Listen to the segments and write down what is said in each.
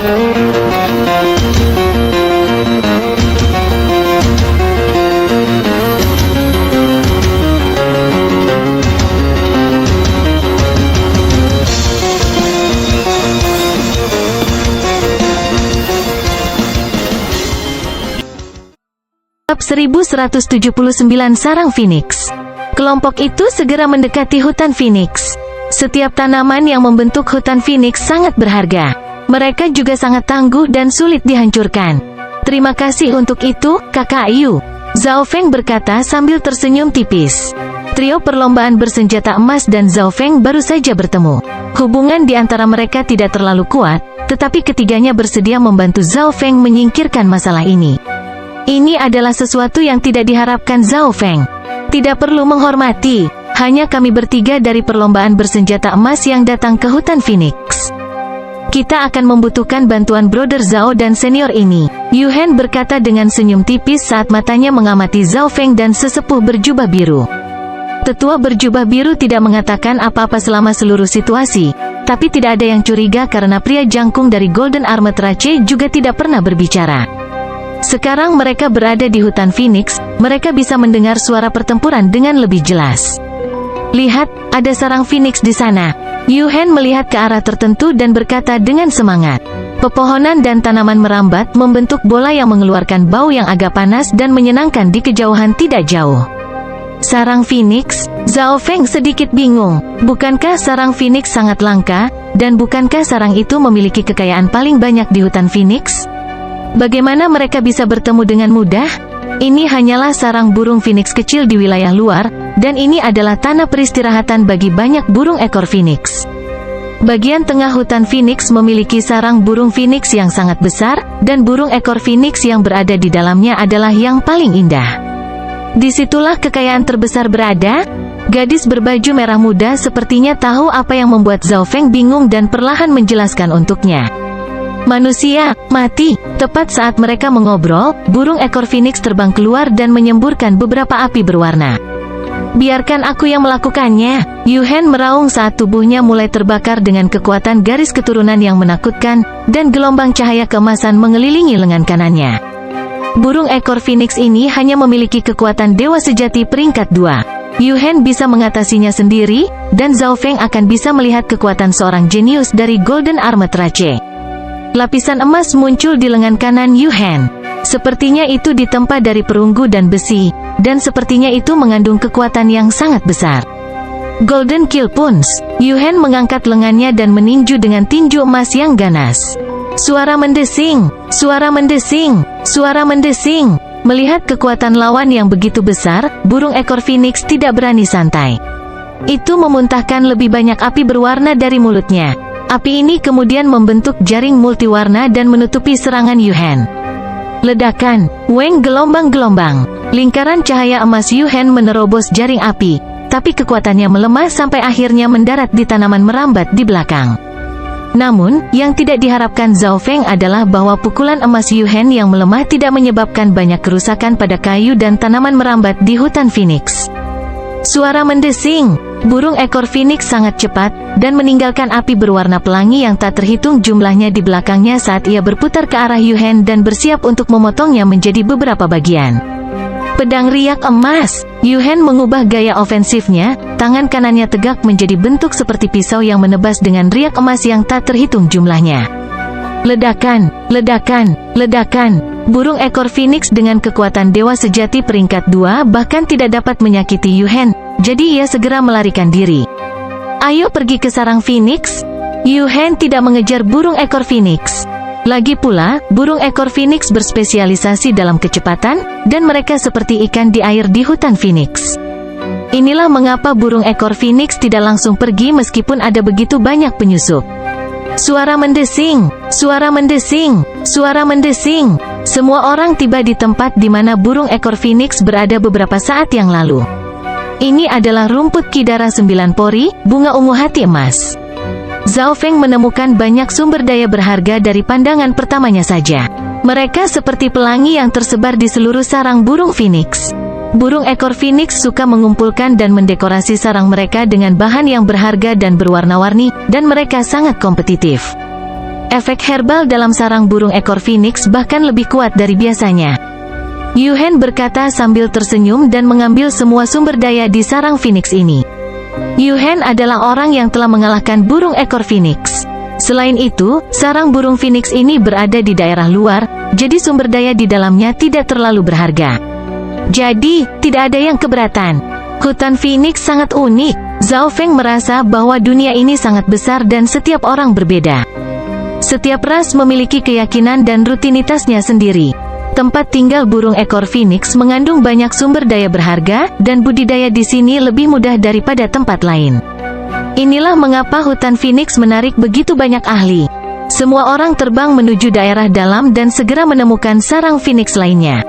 Bab 1179 Sarang Phoenix. Kelompok itu segera mendekati hutan Phoenix. Setiap tanaman yang membentuk hutan Phoenix sangat berharga. Mereka juga sangat tangguh dan sulit dihancurkan. Terima kasih untuk itu, Kakak Yu, Zhao Feng berkata sambil tersenyum tipis. Trio perlombaan bersenjata emas dan Zhao Feng baru saja bertemu. Hubungan di antara mereka tidak terlalu kuat, tetapi ketiganya bersedia membantu Zhao Feng menyingkirkan masalah ini. Ini adalah sesuatu yang tidak diharapkan Zhao Feng. Tidak perlu menghormati, hanya kami bertiga dari perlombaan bersenjata emas yang datang ke hutan Phoenix. Kita akan membutuhkan bantuan Brother Zhao dan senior ini, Yu Han berkata dengan senyum tipis saat matanya mengamati Zhao Feng dan sesepuh berjubah biru. Tetua berjubah biru tidak mengatakan apa-apa selama seluruh situasi, tapi tidak ada yang curiga karena pria jangkung dari Golden Armored Rache juga tidak pernah berbicara. Sekarang mereka berada di hutan Phoenix, mereka bisa mendengar suara pertempuran dengan lebih jelas. Lihat, ada sarang Phoenix di sana. Yu Han melihat ke arah tertentu dan berkata dengan semangat. Pepohonan dan tanaman merambat membentuk bola yang mengeluarkan bau yang agak panas dan menyenangkan di kejauhan tidak jauh. Sarang Phoenix? Zhao Feng sedikit bingung. Bukankah sarang Phoenix sangat langka, dan bukankah sarang itu memiliki kekayaan paling banyak di hutan Phoenix? Bagaimana mereka bisa bertemu dengan mudah? Ini hanyalah sarang burung Phoenix kecil di wilayah luar, dan ini adalah tanah peristirahatan bagi banyak burung ekor Phoenix. Bagian tengah hutan Phoenix memiliki sarang burung Phoenix yang sangat besar, dan burung ekor Phoenix yang berada di dalamnya adalah yang paling indah. Disitulah kekayaan terbesar berada. Gadis berbaju merah muda sepertinya tahu apa yang membuat Zhao Feng bingung dan perlahan menjelaskan untuknya. Manusia, mati. Tepat saat mereka mengobrol, burung ekor Phoenix terbang keluar dan menyemburkan beberapa api berwarna. Biarkan aku yang melakukannya. Yu Han meraung saat tubuhnya mulai terbakar dengan kekuatan garis keturunan yang menakutkan, dan gelombang cahaya keemasan mengelilingi lengan kanannya. Burung ekor Phoenix ini hanya memiliki kekuatan dewa sejati peringkat 2. Yu Han bisa mengatasinya sendiri, dan Zhao Feng akan bisa melihat kekuatan seorang jenius dari Golden Armored Rache. Lapisan emas muncul di lengan kanan Yu Han. Sepertinya itu ditempa dari perunggu dan besi, dan sepertinya itu mengandung kekuatan yang sangat besar. Golden Kill Punch. Yu Han mengangkat lengannya dan meninju dengan tinju emas yang ganas. Suara mendesing, suara mendesing, suara mendesing. Melihat kekuatan lawan yang begitu besar, burung ekor Phoenix tidak berani santai. Itu memuntahkan lebih banyak api berwarna dari mulutnya. Api ini kemudian membentuk jaring multiwarna dan menutupi serangan Yu Han. Ledakan, weng gelombang-gelombang. Lingkaran cahaya emas Yu Han menerobos jaring api, tapi kekuatannya melemah sampai akhirnya mendarat di tanaman merambat di belakang. Namun, yang tidak diharapkan Zhao Feng adalah bahwa pukulan emas Yu Han yang melemah tidak menyebabkan banyak kerusakan pada kayu dan tanaman merambat di hutan Phoenix. Suara mendesing. Burung ekor Phoenix sangat cepat, dan meninggalkan api berwarna pelangi yang tak terhitung jumlahnya di belakangnya saat ia berputar ke arah Yu Han dan bersiap untuk memotongnya menjadi beberapa bagian. Pedang riak emas. Yu Han mengubah gaya ofensifnya, tangan kanannya tegak menjadi bentuk seperti pisau yang menebas dengan riak emas yang tak terhitung jumlahnya. Ledakan, ledakan, ledakan. Burung ekor Phoenix dengan kekuatan dewa sejati peringkat 2 bahkan tidak dapat menyakiti Yu Han, jadi ia segera melarikan diri. Ayo pergi ke sarang Phoenix. Yu Han tidak mengejar burung ekor Phoenix. Lagi pula, burung ekor Phoenix berspesialisasi dalam kecepatan, dan mereka seperti ikan di air di hutan Phoenix. Inilah mengapa burung ekor Phoenix tidak langsung pergi meskipun ada begitu banyak penyusup. Suara mendesing, suara mendesing, suara mendesing. Semua orang tiba di tempat di mana burung ekor Phoenix berada beberapa saat yang lalu. Ini adalah rumput Kidara 9 pori, bunga ungu hati emas. Zhao Feng menemukan banyak sumber daya berharga dari pandangan pertamanya saja. Mereka seperti pelangi yang tersebar di seluruh sarang burung Phoenix. Burung ekor Phoenix suka mengumpulkan dan mendekorasi sarang mereka dengan bahan yang berharga dan berwarna-warni, dan mereka sangat kompetitif. Efek herbal dalam sarang burung ekor Phoenix bahkan lebih kuat dari biasanya. Yuhen berkata sambil tersenyum dan mengambil semua sumber daya di sarang Phoenix ini. Yuhen adalah orang yang telah mengalahkan burung ekor Phoenix. Selain itu, sarang burung Phoenix ini berada di daerah luar, jadi sumber daya di dalamnya tidak terlalu berharga. Jadi, tidak ada yang keberatan. Hutan Phoenix sangat unik. Zhao Feng merasa bahwa dunia ini sangat besar dan setiap orang berbeda. Setiap ras memiliki keyakinan dan rutinitasnya sendiri. Tempat tinggal burung ekor Phoenix mengandung banyak sumber daya berharga, dan budidaya di sini lebih mudah daripada tempat lain. Inilah mengapa hutan Phoenix menarik begitu banyak ahli. Semua orang terbang menuju daerah dalam dan segera menemukan sarang Phoenix lainnya.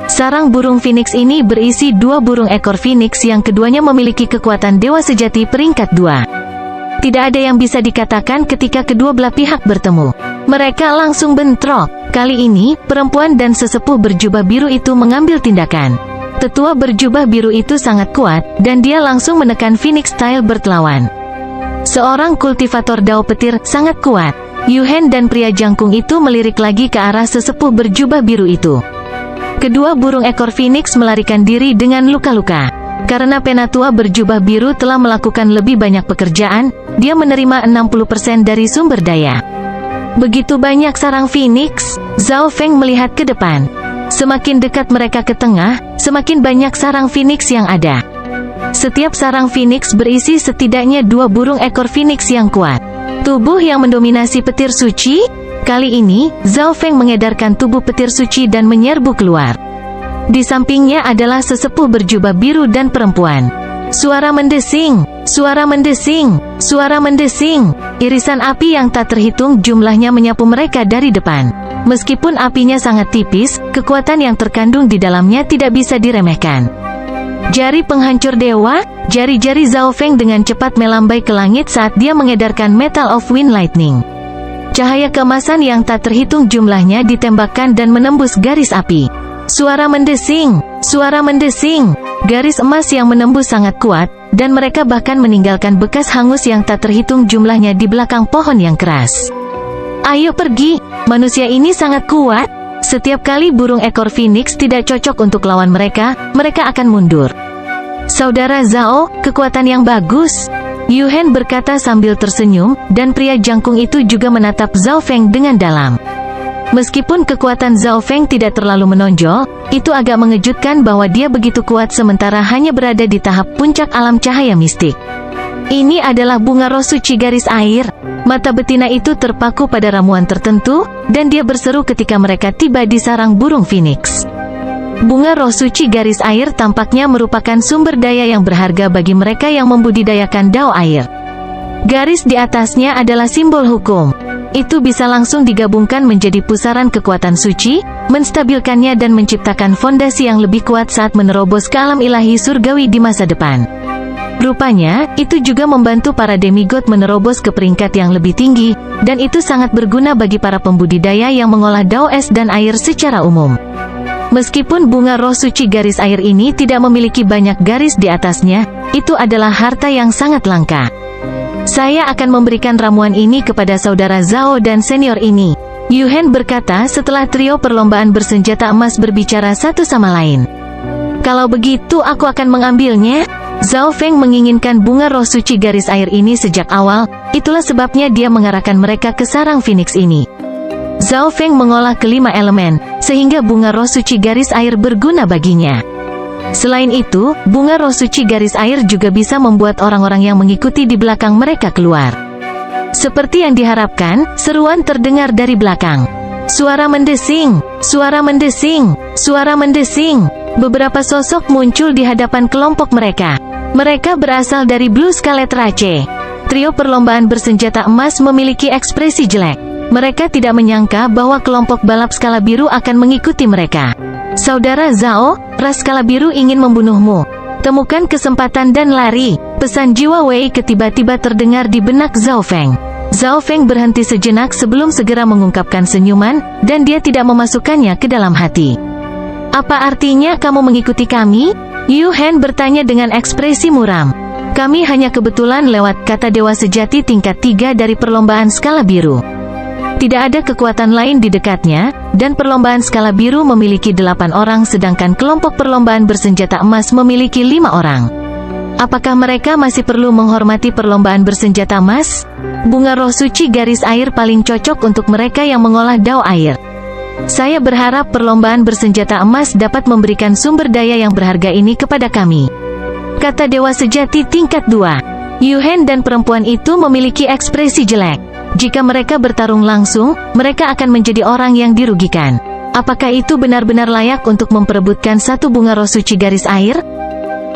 Sarang burung Phoenix ini berisi 2 burung ekor Phoenix yang keduanya memiliki kekuatan dewa sejati peringkat 2. Tidak ada yang bisa dikatakan ketika kedua belah pihak bertemu. Mereka langsung bentrok. Kali ini, perempuan dan sesepuh berjubah biru itu mengambil tindakan. Tetua berjubah biru itu sangat kuat, dan dia langsung menekan Phoenix Style berlawan. Seorang kultivator dao petir sangat kuat. Yuhen dan pria jangkung itu melirik lagi ke arah sesepuh berjubah biru itu. Kedua burung ekor Phoenix melarikan diri dengan luka-luka. Karena penatua berjubah biru telah melakukan lebih banyak pekerjaan, dia menerima 60% dari sumber daya. Begitu banyak sarang Phoenix, Zhao Feng melihat ke depan. Semakin dekat mereka ke tengah, semakin banyak sarang Phoenix yang ada. Setiap sarang Phoenix berisi setidaknya 2 burung ekor Phoenix yang kuat. Tubuh yang mendominasi petir suci. Kali ini, Zhao Feng mengedarkan tubuh petir suci dan menyerbu keluar. Di sampingnya adalah sesepuh berjubah biru dan perempuan. Suara mendesing, suara mendesing, suara mendesing. Irisan api yang tak terhitung jumlahnya menyapu mereka dari depan. Meskipun apinya sangat tipis, kekuatan yang terkandung di dalamnya tidak bisa diremehkan. Jari penghancur dewa, jari-jari Zhao Feng dengan cepat melambai ke langit saat dia mengedarkan Metal of Wind Lightning. Cahaya keemasan yang tak terhitung jumlahnya ditembakkan dan menembus garis api. Suara mendesing, suara mendesing. Garis emas yang menembus sangat kuat, dan mereka bahkan meninggalkan bekas hangus yang tak terhitung jumlahnya di belakang pohon yang keras. Ayo pergi, manusia ini sangat kuat. Setiap kali burung ekor Phoenix tidak cocok untuk lawan mereka, mereka akan mundur. Saudara Zhao, kekuatan yang bagus. Yuhen berkata sambil tersenyum, dan pria jangkung itu juga menatap Zhao Feng dengan dalam. Meskipun kekuatan Zhao Feng tidak terlalu menonjol, itu agak mengejutkan bahwa dia begitu kuat sementara hanya berada di tahap puncak alam cahaya mistik. Ini adalah bunga roh suci garis air. Mata betina itu terpaku pada ramuan tertentu, dan dia berseru ketika mereka tiba di sarang burung Phoenix. Bunga roh suci garis air tampaknya merupakan sumber daya yang berharga bagi mereka yang membudidayakan dao air. Garis di atasnya adalah simbol hukum. Itu bisa langsung digabungkan menjadi pusaran kekuatan suci, menstabilkannya dan menciptakan fondasi yang lebih kuat saat menerobos ke alam ilahi surgawi di masa depan. Rupanya, itu juga membantu para demigod menerobos ke peringkat yang lebih tinggi, dan itu sangat berguna bagi para pembudidaya yang mengolah dao es dan air secara umum. Meskipun bunga roh suci garis air ini tidak memiliki banyak garis di atasnya, itu adalah harta yang sangat langka. Saya akan memberikan ramuan ini kepada saudara Zhao dan senior ini. Yuhen berkata setelah trio perlombaan bersenjata emas berbicara satu sama lain. Kalau begitu aku akan mengambilnya. Zhao Feng menginginkan bunga roh suci garis air ini sejak awal, itulah sebabnya dia mengarahkan mereka ke sarang Phoenix ini. Zhao Feng mengolah kelima elemen, sehingga bunga roh suci garis air berguna baginya. Selain itu, bunga roh suci garis air juga bisa membuat orang-orang yang mengikuti di belakang mereka keluar. Seperti yang diharapkan, seruan terdengar dari belakang. Suara mendesing, suara mendesing, suara mendesing. Beberapa sosok muncul di hadapan kelompok mereka. Mereka berasal dari Blue Scarlet Rache. Trio perlombaan bersenjata emas memiliki ekspresi jelek. Mereka tidak menyangka bahwa kelompok balap skala biru akan mengikuti mereka. Saudara Zhao, ras skala biru ingin membunuhmu. Temukan kesempatan dan lari. Pesan jiwa Wei tiba-tiba terdengar di benak Zhao Feng. Zhao Feng berhenti sejenak sebelum segera mengungkapkan senyuman, dan dia tidak memasukkannya ke dalam hati. Apa artinya kamu mengikuti kami? Yuhen bertanya dengan ekspresi muram. Kami hanya kebetulan lewat, kata dewa sejati tingkat 3 dari perlombaan skala biru. Tidak ada kekuatan lain di dekatnya, dan perlombaan skala biru memiliki 8 orang sedangkan kelompok perlombaan bersenjata emas memiliki 5 orang. Apakah mereka masih perlu menghormati perlombaan bersenjata emas? Bunga roh suci garis air paling cocok untuk mereka yang mengolah dao air. Saya berharap perlombaan bersenjata emas dapat memberikan sumber daya yang berharga ini kepada kami, kata Dewa Sejati tingkat 2. Yuhen dan perempuan itu memiliki ekspresi jelek. Jika mereka bertarung langsung, mereka akan menjadi orang yang dirugikan. Apakah itu benar-benar layak untuk memperebutkan satu bunga roh suci garis air?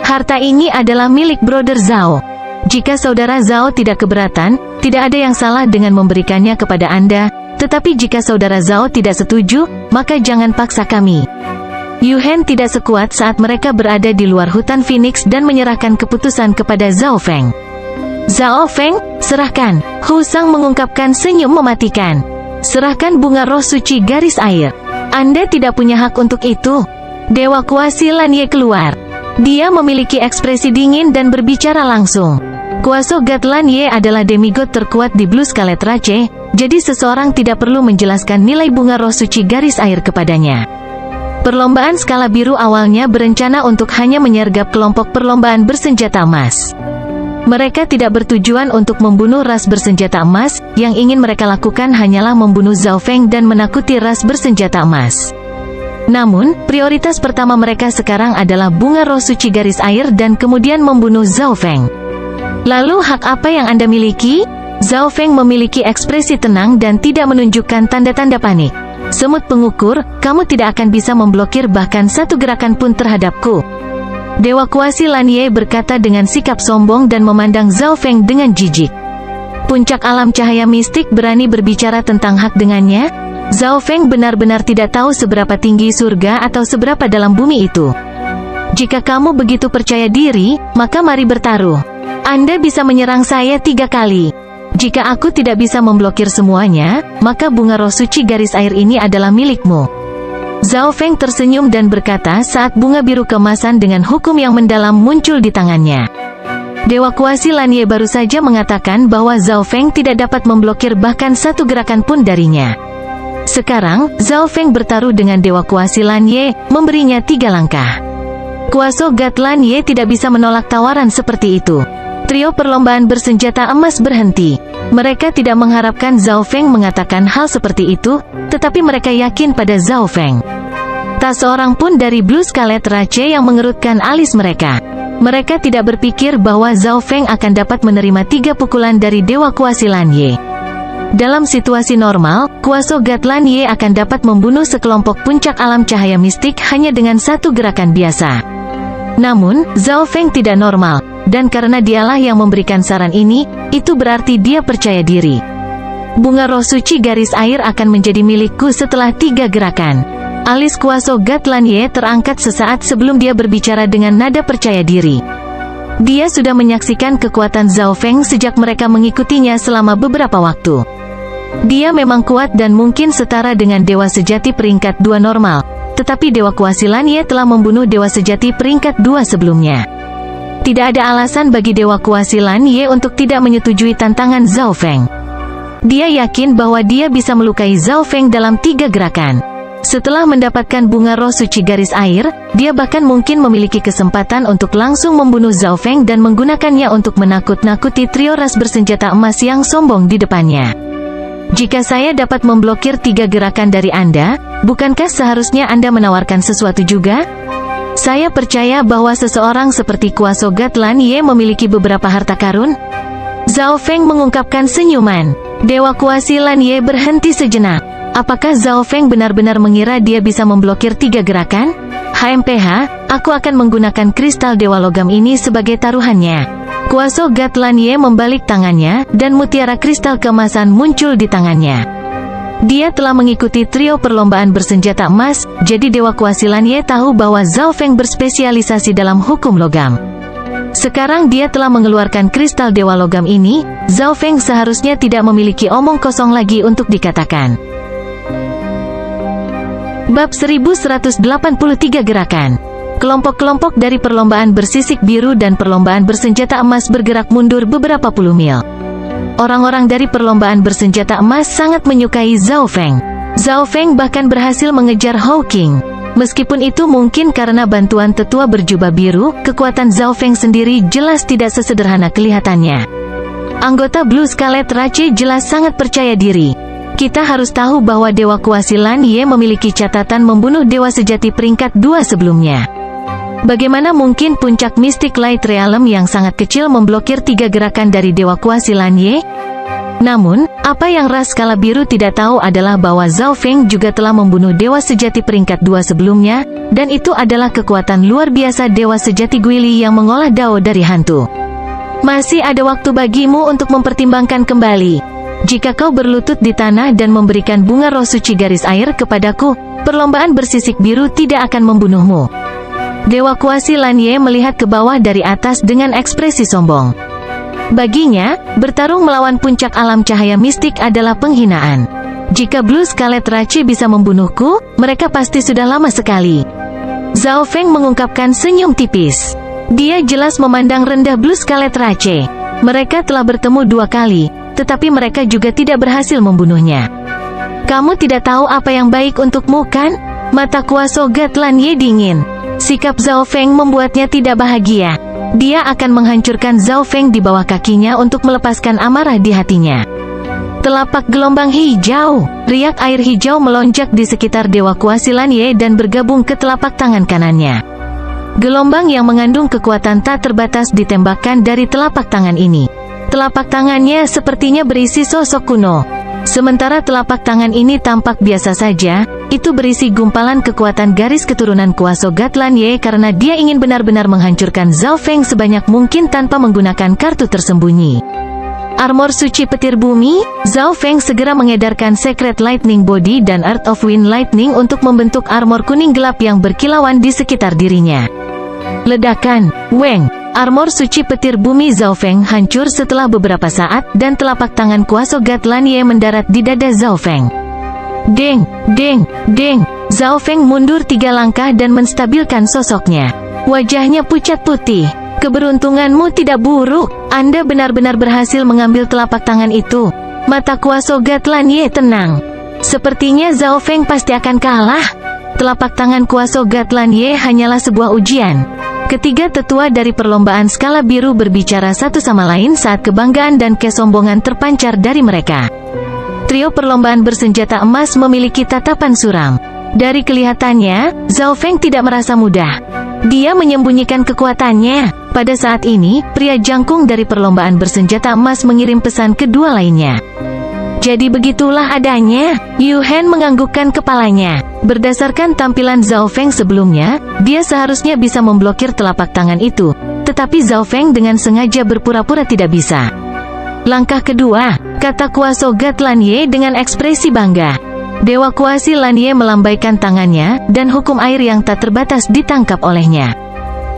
Harta ini adalah milik Brother Zhao. Jika saudara Zhao tidak keberatan, tidak ada yang salah dengan memberikannya kepada Anda. Tetapi jika saudara Zhao tidak setuju, maka jangan paksa kami. Yuhen tidak sekuat saat mereka berada di luar hutan Phoenix dan menyerahkan keputusan kepada Zhao Feng. Zhao Feng, serahkan. Hu Sang mengungkapkan senyum mematikan. Serahkan bunga roh suci garis air. Anda tidak punya hak untuk itu. Dewa kuasi Lan Ye keluar. Dia memiliki ekspresi dingin dan berbicara langsung. Kuasa God Lan Ye adalah demigod terkuat di Blue Scarlet Rache, jadi seseorang tidak perlu menjelaskan nilai bunga roh suci garis air kepadanya. Perlombaan skala biru awalnya berencana untuk hanya menyergap kelompok perlombaan bersenjata emas. Mereka tidak bertujuan untuk membunuh ras bersenjata emas, yang ingin mereka lakukan hanyalah membunuh Zhao Feng dan menakuti ras bersenjata emas. Namun, prioritas pertama mereka sekarang adalah bunga roh suci garis air dan kemudian membunuh Zhao Feng. Lalu hak apa yang Anda miliki? Zhao Feng memiliki ekspresi tenang dan tidak menunjukkan tanda-tanda panik. Semut pengukur, kamu tidak akan bisa memblokir bahkan satu gerakan pun terhadapku. Dewa kuasi Lan Ye berkata dengan sikap sombong dan memandang Zhao Feng dengan jijik. Puncak alam cahaya mistik berani berbicara tentang hak dengannya? Zhao Feng benar-benar tidak tahu seberapa tinggi surga atau seberapa dalam bumi itu. Jika kamu begitu percaya diri, maka mari bertaruh. Anda bisa menyerang saya 3 kali. Jika aku tidak bisa memblokir semuanya, maka bunga roh suci garis air ini adalah milikmu. Zhao Feng tersenyum dan berkata saat bunga biru keemasan dengan hukum yang mendalam muncul di tangannya. Dewa kuasi Lan Ye baru saja mengatakan bahwa Zhao Feng tidak dapat memblokir bahkan satu gerakan pun darinya. Sekarang, Zhao Feng bertaruh dengan Dewa kuasi Lan Ye, memberinya 3 langkah. Kuasa God Lan Ye tidak bisa menolak tawaran seperti itu. Trio perlombaan bersenjata emas berhenti. Mereka tidak mengharapkan Zhao Feng mengatakan hal seperti itu, tetapi mereka yakin pada Zhao Feng. Tak seorang pun dari Blue Scarlet Rache yang mengerutkan alis mereka. Mereka tidak berpikir bahwa Zhao Feng akan dapat menerima 3 pukulan dari Dewa kuasi Lan Ye. Dalam situasi normal, kuasa God Lan Ye akan dapat membunuh sekelompok puncak alam cahaya mistik hanya dengan satu gerakan biasa. Namun, Zhao Feng tidak normal. Dan karena dialah yang memberikan saran ini, itu berarti dia percaya diri. Bunga roh suci garis air akan menjadi milikku setelah 3 gerakan. Alis kuasa God Lan Ye terangkat sesaat sebelum dia berbicara dengan nada percaya diri. Dia sudah menyaksikan kekuatan Zhao Feng sejak mereka mengikutinya selama beberapa waktu. Dia memang kuat dan mungkin setara dengan Dewa Sejati peringkat 2 normal, tetapi Dewa kuasi Lan Ye telah membunuh Dewa Sejati peringkat 2 sebelumnya. Tidak ada alasan bagi Dewa kuasi Lan Ye untuk tidak menyetujui tantangan Zhao Feng. Dia yakin bahwa dia bisa melukai Zhao Feng dalam 3 gerakan. Setelah mendapatkan bunga roh suci garis air, dia bahkan mungkin memiliki kesempatan untuk langsung membunuh Zhao Feng dan menggunakannya untuk menakut-nakuti trio ras bersenjata emas yang sombong di depannya. Jika saya dapat memblokir 3 gerakan dari Anda, bukankah seharusnya Anda menawarkan sesuatu juga? Saya percaya bahwa seseorang seperti kuasa God Lan Ye memiliki beberapa harta karun. Zhao Feng mengungkapkan senyuman. Dewa kuasi Lan Ye berhenti sejenak. Apakah Zhao Feng benar-benar mengira dia bisa memblokir 3 gerakan? HMPH, aku akan menggunakan kristal dewa logam ini sebagai taruhannya. Kuasa God Lan Ye membalik tangannya, dan mutiara kristal keemasan muncul di tangannya. Dia telah mengikuti trio perlombaan bersenjata emas, jadi Dewa kuasi Lan Ye tahu bahwa Zhao Feng berspesialisasi dalam hukum logam. Sekarang dia telah mengeluarkan kristal dewa logam ini, Zhao Feng seharusnya tidak memiliki omong kosong lagi untuk dikatakan. Bab 1183 Gerakan. Kelompok-kelompok dari perlombaan bersisik biru dan perlombaan bersenjata emas bergerak mundur beberapa puluh mil. Orang-orang dari perlombaan bersenjata emas sangat menyukai Zhao Feng. Zhao Feng bahkan berhasil mengejar Hao Qing. Meskipun itu mungkin karena bantuan tetua berjubah biru, kekuatan Zhao Feng sendiri jelas tidak sesederhana kelihatannya. Anggota Blue Scarlet Rache jelas sangat percaya diri. Kita harus tahu bahwa Dewa Kuasi Lan Ye memiliki catatan membunuh Dewa Sejati peringkat 2 sebelumnya. Bagaimana mungkin puncak Mystic Light Realm yang sangat kecil memblokir 3 gerakan dari Dewa Kuasi Lan Ye? Namun, apa yang ras skala biru tidak tahu adalah bahwa Zhao Feng juga telah membunuh Dewa Sejati peringkat 2 sebelumnya, dan itu adalah kekuatan luar biasa Dewa Sejati Guili yang mengolah Dao dari hantu. Masih ada waktu bagimu untuk mempertimbangkan kembali. Jika kau berlutut di tanah dan memberikan bunga roh suci garis air kepadaku, perlombaan bersisik biru tidak akan membunuhmu. Dewa Kuasi Lan Ye melihat ke bawah dari atas dengan ekspresi sombong. Baginya, bertarung melawan puncak alam cahaya mistik adalah penghinaan. Jika Blue Scarlet Rache bisa membunuhku, mereka pasti sudah lama sekali. Zhao Feng mengungkapkan senyum tipis. Dia jelas memandang rendah Blue Scarlet Rache. Mereka telah bertemu 2 kali, tetapi mereka juga tidak berhasil membunuhnya. Kamu tidak tahu apa yang baik untukmu, kan? Mata kuasa Gat Lan Ye dingin. Sikap Zhao Feng membuatnya tidak bahagia. Dia akan menghancurkan Zhao Feng di bawah kakinya untuk melepaskan amarah di hatinya. Telapak gelombang hijau, riak air hijau melonjak di sekitar Dewa Kuasi Lan Ye dan bergabung ke telapak tangan kanannya. Gelombang yang mengandung kekuatan tak terbatas ditembakkan dari telapak tangan ini. Telapak tangannya sepertinya berisi sosok kuno. Sementara telapak tangan ini tampak biasa saja, itu berisi gumpalan kekuatan garis keturunan kuasa Gat Lan Ye karena dia ingin benar-benar menghancurkan Zhao Feng sebanyak mungkin tanpa menggunakan kartu tersembunyi. Armor suci petir bumi, Zhao Feng segera mengedarkan Secret Lightning Body dan Earth of Wind Lightning untuk membentuk armor kuning gelap yang berkilauan di sekitar dirinya. Ledakan, Weng. Armor suci petir bumi Zhao Feng hancur setelah beberapa saat dan telapak tangan kuasa Gat Lan Ye mendarat di dada Zhao Feng. Deng, deng, deng. Zhao Feng mundur 3 langkah dan menstabilkan sosoknya. Wajahnya pucat putih. Keberuntunganmu tidak buruk. Anda benar-benar berhasil mengambil telapak tangan itu. Mata kuasa Gat Lan Ye tenang. Sepertinya Zhao Feng pasti akan kalah. Telapak tangan kuasa Gat Lan Ye hanyalah sebuah ujian. Ketiga tetua dari perlombaan skala biru berbicara satu sama lain saat kebanggaan dan kesombongan terpancar dari mereka. Trio perlombaan bersenjata emas memiliki tatapan suram. Dari kelihatannya, Zhao Feng tidak merasa mudah. Dia menyembunyikan kekuatannya. Pada saat ini, pria jangkung dari perlombaan bersenjata emas mengirim pesan kedua lainnya. Jadi begitulah adanya. Yu Hen menganggukkan kepalanya. Berdasarkan tampilan Zhao Feng sebelumnya, dia seharusnya bisa memblokir telapak tangan itu. Tetapi Zhao Feng dengan sengaja berpura-pura tidak bisa. Langkah kedua, kata kuasa Gat Lan Ye dengan ekspresi bangga. Dewa Kuasi Lan Ye melambaikan tangannya, dan hukum air yang tak terbatas ditangkap olehnya.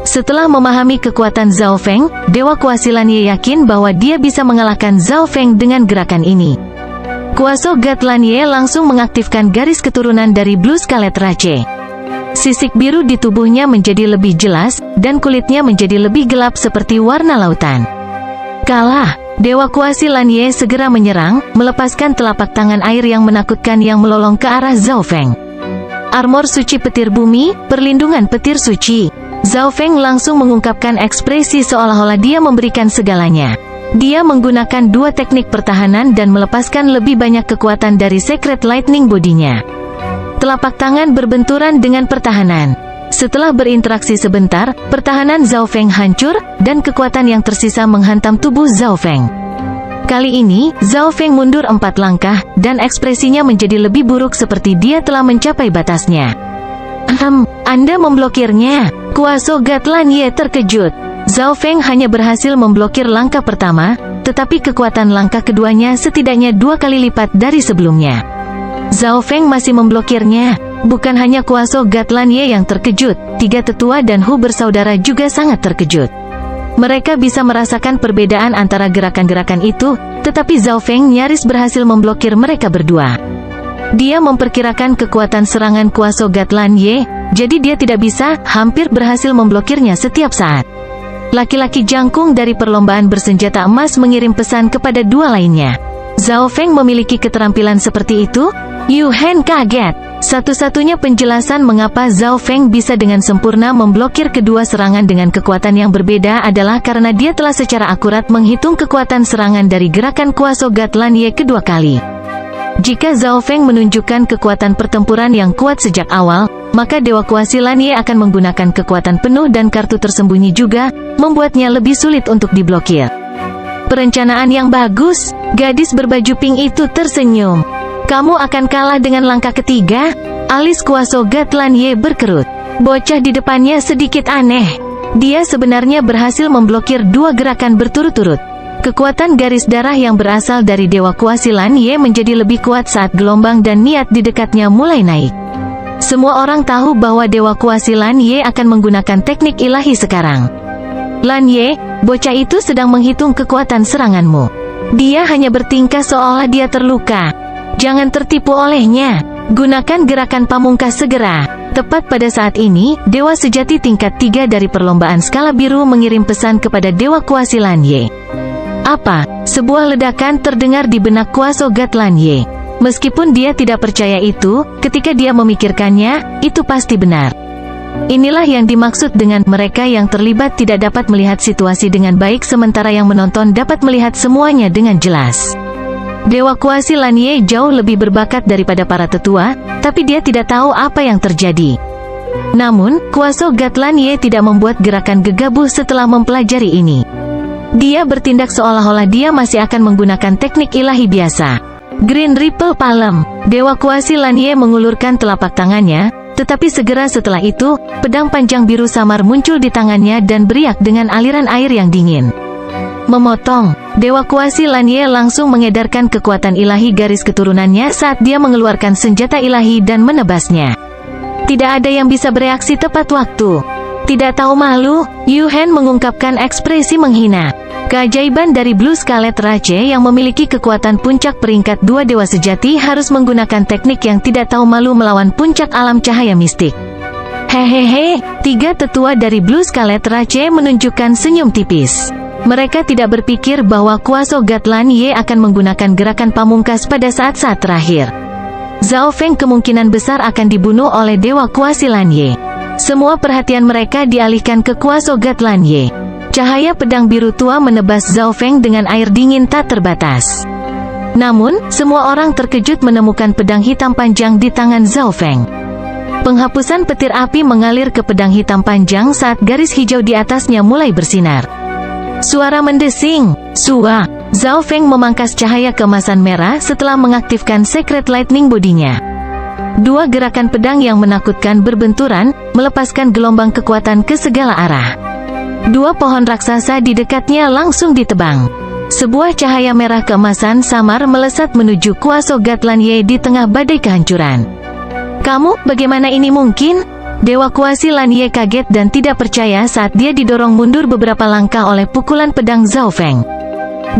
Setelah memahami kekuatan Zhao Feng, Dewa Kuasi Lan Ye yakin bahwa dia bisa mengalahkan Zhao Feng dengan gerakan ini. Kuasa Gat Lan Ye langsung mengaktifkan garis keturunan dari Blue Scarlet Rache. Sisik biru di tubuhnya menjadi lebih jelas, dan kulitnya menjadi lebih gelap seperti warna lautan. Kalah, Dewa Kuasi Lan Ye segera menyerang, melepaskan telapak tangan air yang menakutkan yang melolong ke arah Zhao Feng. Armor suci petir bumi, perlindungan petir suci. Zhao Feng langsung mengungkapkan ekspresi seolah-olah dia memberikan segalanya. Dia menggunakan 2 teknik pertahanan dan melepaskan lebih banyak kekuatan dari Secret Lightning Body-nya. Telapak tangan berbenturan dengan pertahanan. Setelah berinteraksi sebentar, pertahanan Zhao Feng hancur, dan kekuatan yang tersisa menghantam tubuh Zhao Feng. Kali ini, Zhao Feng mundur 4 langkah, dan ekspresinya menjadi lebih buruk seperti dia telah mencapai batasnya. Anda memblokirnya. Kuasa Gat Lan Ye terkejut. Zhao Feng hanya berhasil memblokir langkah pertama, tetapi kekuatan langkah keduanya setidaknya 2 kali lipat dari sebelumnya. Zhao Feng masih memblokirnya. Bukan hanya kuasa Gat Lan Ye yang terkejut, 3 tetua dan Hu bersaudara juga sangat terkejut. Mereka bisa merasakan perbedaan antara gerakan-gerakan itu, tetapi Zhao Feng nyaris berhasil memblokir mereka berdua. Dia memperkirakan kekuatan serangan kuasa Gat Lan Ye, jadi dia tidak bisa hampir berhasil memblokirnya setiap saat. Laki-laki jangkung dari perlombaan bersenjata emas mengirim pesan kepada dua lainnya. Zhao Feng memiliki keterampilan seperti itu? Yu Hen kaget. Satu-satunya penjelasan mengapa Zhao Feng bisa dengan sempurna memblokir kedua serangan dengan kekuatan yang berbeda adalah karena dia telah secara akurat menghitung kekuatan serangan dari gerakan Kuasogat Lanye kedua kali. Jika Zhao Feng menunjukkan kekuatan pertempuran yang kuat sejak awal, maka Dewa Kuasi Lanye akan menggunakan kekuatan penuh dan kartu tersembunyi juga, membuatnya lebih sulit untuk diblokir. Perencanaan yang bagus, gadis berbaju pink itu tersenyum. Kamu akan kalah dengan langkah ketiga? Alis Kuasogat Lanye berkerut. Bocah di depannya sedikit aneh. Dia sebenarnya berhasil memblokir dua gerakan berturut-turut. Kekuatan garis darah yang berasal dari Dewa Kuasi Lanye menjadi lebih kuat saat gelombang dan niat di dekatnya mulai naik. Semua orang tahu bahwa Dewa Kuasi Lanye akan menggunakan teknik ilahi sekarang. Lanye, bocah itu sedang menghitung kekuatan seranganmu. Dia hanya bertingkah seolah dia terluka. Jangan tertipu olehnya. Gunakan gerakan pamungkas segera. Tepat pada saat ini, Dewa Sejati tingkat 3 dari perlombaan skala biru mengirim pesan kepada Dewa Kuasi Lanye. Apa? Sebuah ledakan terdengar di benak Kuasogat Lanye. Meskipun dia tidak percaya itu, ketika dia memikirkannya, itu pasti benar. Inilah yang dimaksud dengan mereka yang terlibat tidak dapat melihat situasi dengan baik sementara yang menonton dapat melihat semuanya dengan jelas. Dewa Kuasi Lanye jauh lebih berbakat daripada para tetua, tapi dia tidak tahu apa yang terjadi. Namun, Kuasogat Lanye tidak membuat gerakan gegabah setelah mempelajari ini. Dia bertindak seolah-olah dia masih akan menggunakan teknik ilahi biasa. Green Ripple Palm. Dewa Kuasi Lanye mengulurkan telapak tangannya, tetapi segera setelah itu, pedang panjang biru samar muncul di tangannya dan beriak dengan aliran air yang dingin. Memotong. Dewa Kuasi Lanye langsung mengedarkan kekuatan ilahi garis keturunannya saat dia mengeluarkan senjata ilahi dan menebasnya. Tidak ada yang bisa bereaksi tepat waktu. Tidak tahu malu, Yu Hen mengungkapkan ekspresi menghina. Keajaiban dari Blue Scarlet Rache yang memiliki kekuatan puncak peringkat 2 Dewa Sejati harus menggunakan teknik yang tidak tahu malu melawan puncak alam cahaya mistik. Hehehe, 3 tetua dari Blue Scarlet Rache menunjukkan senyum tipis. Mereka tidak berpikir bahwa Kuasogat Lanye akan menggunakan gerakan pamungkas pada saat-saat terakhir. Zhao Feng kemungkinan besar akan dibunuh oleh Dewa Kuasi Lanye. Semua perhatian mereka dialihkan ke Kuasogat Lanye. Cahaya pedang biru tua menebas Zhao Feng dengan air dingin tak terbatas. Namun, semua orang terkejut menemukan pedang hitam panjang di tangan Zhao Feng. Penghapusan petir api mengalir ke pedang hitam panjang saat garis hijau di atasnya mulai bersinar. Suara mendesing. Sua. Zhao Feng memangkas cahaya keemasan merah setelah mengaktifkan Secret Lightning bodinya. Dua gerakan pedang yang menakutkan berbenturan, melepaskan gelombang kekuatan ke segala arah. Dua pohon raksasa di dekatnya langsung ditebang. Sebuah cahaya merah keemasan samar melesat menuju Kuasogat Lanye di tengah badai kehancuran. Kamu, bagaimana ini mungkin? Dewa Kuasi Lanye kaget dan tidak percaya saat dia didorong mundur beberapa langkah oleh pukulan pedang Zhao Feng.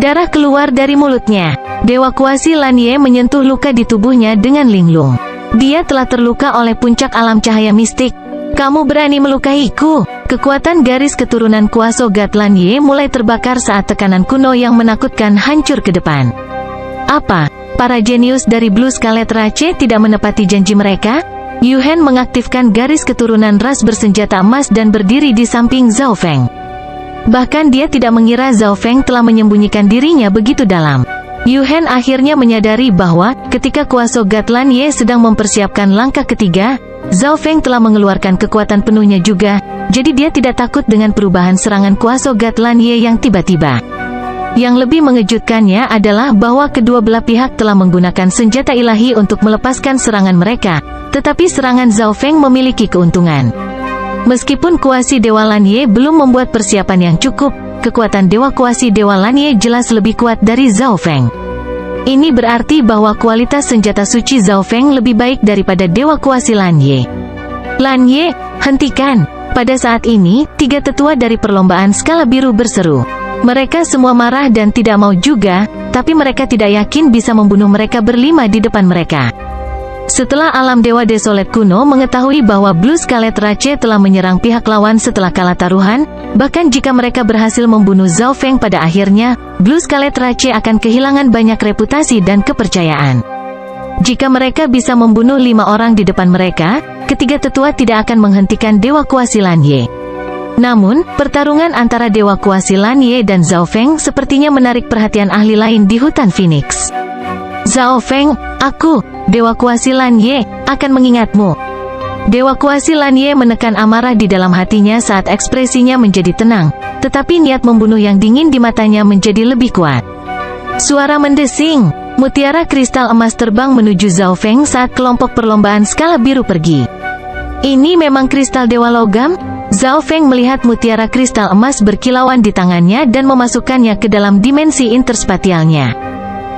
Darah keluar dari mulutnya. Dewa Kuasi Lanye menyentuh luka di tubuhnya dengan linglung. Dia telah terluka oleh puncak alam cahaya mistik. Kamu berani melukaiku? Kekuatan garis keturunan Kuasogat Lanye mulai terbakar saat tekanan kuno yang menakutkan hancur ke depan. Apa? Para jenius dari Blue Scarlet Rache tidak menepati janji mereka? Yu Hen mengaktifkan garis keturunan ras bersenjata emas dan berdiri di samping Zhao Feng. Bahkan dia tidak mengira Zhao Feng telah menyembunyikan dirinya begitu dalam. Yu Hen akhirnya menyadari bahwa, ketika Kuasogat Lanye sedang mempersiapkan langkah ketiga, Zhao Feng telah mengeluarkan kekuatan penuhnya juga, jadi dia tidak takut dengan perubahan serangan Kuasogat Lanye yang tiba-tiba. Yang lebih mengejutkannya adalah bahwa kedua belah pihak telah menggunakan senjata ilahi untuk melepaskan serangan mereka, tetapi serangan Zhao Feng memiliki keuntungan. Meskipun Kuasi Dewa Lanye belum membuat persiapan yang cukup, kekuatan Dewa Kuasi Dewa Lanye jelas lebih kuat dari Zhao Feng. Ini berarti bahwa kualitas senjata suci Zhao Feng lebih baik daripada Dewa Kuasi Lanye. Lanye, hentikan! Pada saat ini, 3 tetua dari perlombaan skala biru berseru. Mereka semua marah dan tidak mau juga, tapi mereka tidak yakin bisa membunuh mereka berlima di depan mereka. Setelah alam dewa desolet kuno mengetahui bahwa Blue Scarlet Rache telah menyerang pihak lawan setelah kalah taruhan, bahkan jika mereka berhasil membunuh Zhao Feng pada akhirnya, Blue Scarlet Rache akan kehilangan banyak reputasi dan kepercayaan. Jika mereka bisa membunuh 5 orang di depan mereka, ketiga tetua tidak akan menghentikan Dewa Kuasi Lan Ye. Namun, pertarungan antara Dewa Kuasi Lan Ye dan Zhao Feng sepertinya menarik perhatian ahli lain di hutan Phoenix. Zhao Feng, aku, Dewa Kuasi Lan Ye, akan mengingatmu. Dewa Kuasi Lan Ye menekan amarah di dalam hatinya saat ekspresinya menjadi tenang, tetapi niat membunuh yang dingin di matanya menjadi lebih kuat. Suara mendesing, mutiara kristal emas terbang menuju Zhao Feng saat kelompok perlombaan skala biru pergi. Ini memang kristal dewa logam? Zhao Feng melihat mutiara kristal emas berkilauan di tangannya dan memasukkannya ke dalam dimensi interspatialnya.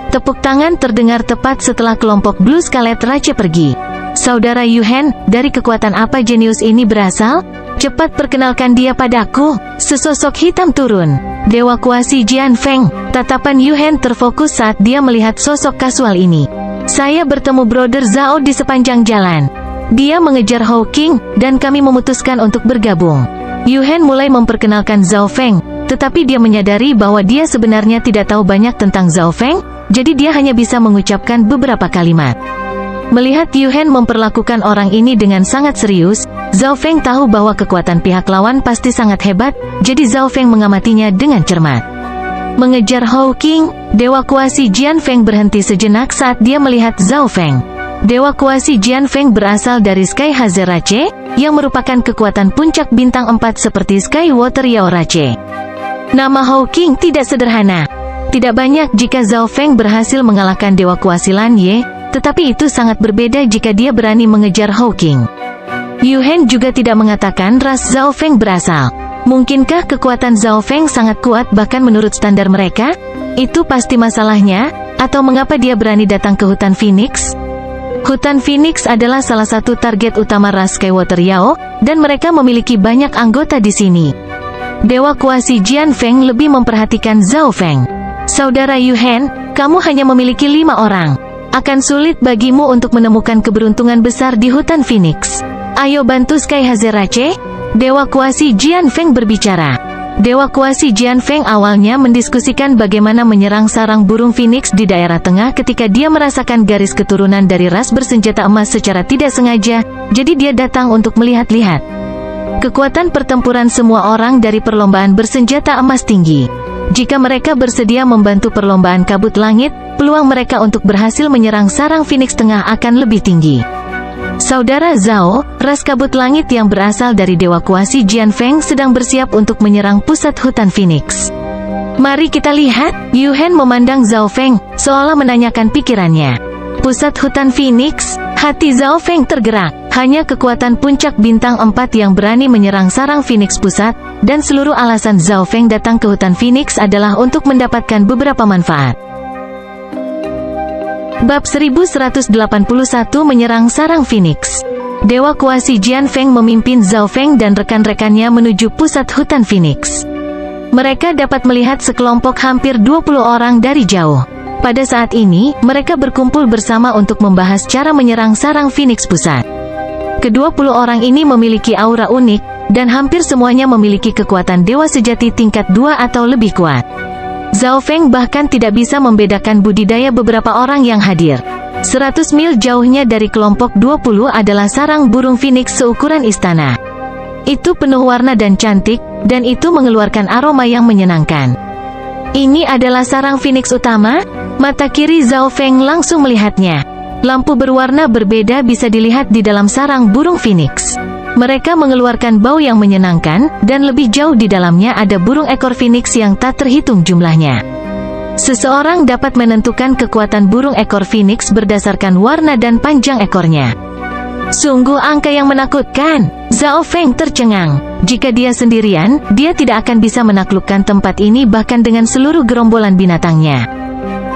Tepuk tangan terdengar tepat setelah kelompok Blue Scarlet Rache pergi. Saudara Yuhen, dari kekuatan apa jenius ini berasal? Cepat perkenalkan dia padaku. Sesosok hitam turun. Dewa Kuasi Jian Feng. Tatapan Yuhen terfokus saat dia melihat sosok kasual ini. Saya bertemu Brother Zhao di sepanjang jalan. Dia mengejar Hao King, dan kami memutuskan untuk bergabung. Yuhen mulai memperkenalkan Zhao Feng, tetapi dia menyadari bahwa dia sebenarnya tidak tahu banyak tentang Zhao Feng, jadi dia hanya bisa mengucapkan beberapa kalimat. Melihat Yuhen memperlakukan orang ini dengan sangat serius, Zhao Feng tahu bahwa kekuatan pihak lawan pasti sangat hebat, jadi Zhao Feng mengamatinya dengan cermat. Mengejar Hao King, Dewa Kuasi Jian Feng berhenti sejenak saat dia melihat Zhao Feng. Dewa Kuasi Jian Feng berasal dari Sky Haze Rache, yang merupakan kekuatan puncak bintang 4 seperti Sky Water Yao Rache. Nama Hao King tidak sederhana. Tidak banyak jika Zhao Feng berhasil mengalahkan Dewa Kuasi Lan Ye, tetapi itu sangat berbeda jika dia berani mengejar Hao King. Yuhen juga tidak mengatakan ras Zhao Feng berasal. Mungkinkah kekuatan Zhao Feng sangat kuat bahkan menurut standar mereka? Itu pasti masalahnya, atau mengapa dia berani datang ke hutan Phoenix? Hutan Phoenix adalah salah satu target utama ras Skywater Yao, dan mereka memiliki banyak anggota di sini. Dewa Kuasi Jian Feng lebih memperhatikan Zhao Feng. Saudara Yuhen, kamu hanya memiliki 5 orang. Akan sulit bagimu untuk menemukan keberuntungan besar di hutan Phoenix. Ayo bantu Sky Haze Rache. Dewa Kuasi Jian Feng berbicara. Dewa Kuasi Jian Feng awalnya mendiskusikan bagaimana menyerang sarang burung Phoenix di daerah tengah ketika dia merasakan garis keturunan dari ras bersenjata emas secara tidak sengaja, jadi dia datang untuk melihat-lihat. Kekuatan pertempuran semua orang dari perlombaan bersenjata emas tinggi. Jika mereka bersedia membantu perlombaan kabut langit, peluang mereka untuk berhasil menyerang sarang Phoenix Tengah akan lebih tinggi. Saudara Zhao, ras kabut langit yang berasal dari Dewa Kuasi Jian Feng sedang bersiap untuk menyerang pusat hutan Phoenix. Mari kita lihat. Yuhen memandang Zhao Feng, seolah menanyakan pikirannya. Pusat hutan Phoenix? Hati Zhao Feng tergerak. Hanya kekuatan puncak bintang 4 yang berani menyerang sarang Phoenix Pusat, dan seluruh alasan Zhao Feng datang ke hutan Phoenix adalah untuk mendapatkan beberapa manfaat. Bab 1181 menyerang sarang Phoenix. Dewa Kuasi Jian Feng memimpin Zhao Feng dan rekan-rekannya menuju pusat hutan Phoenix. Mereka dapat melihat sekelompok hampir 20 orang dari jauh. Pada saat ini, mereka berkumpul bersama untuk membahas cara menyerang sarang Phoenix Pusat. Ke-20 orang ini memiliki aura unik, dan hampir semuanya memiliki kekuatan dewa sejati tingkat 2 atau lebih kuat. Zhao Feng bahkan tidak bisa membedakan budidaya beberapa orang yang hadir. 100 mil jauhnya dari kelompok 20 adalah sarang burung Phoenix seukuran istana. Itu penuh warna dan cantik, dan itu mengeluarkan aroma yang menyenangkan. Ini adalah sarang Phoenix utama? Mata kiri Zhao Feng langsung melihatnya. Lampu berwarna berbeda bisa dilihat di dalam sarang burung Phoenix. Mereka mengeluarkan bau yang menyenangkan, dan lebih jauh di dalamnya ada burung ekor Phoenix yang tak terhitung jumlahnya. Seseorang dapat menentukan kekuatan burung ekor Phoenix berdasarkan warna dan panjang ekornya. Sungguh angka yang menakutkan. Zhao Feng tercengang. Jika dia sendirian, dia tidak akan bisa menaklukkan tempat ini bahkan dengan seluruh gerombolan binatangnya.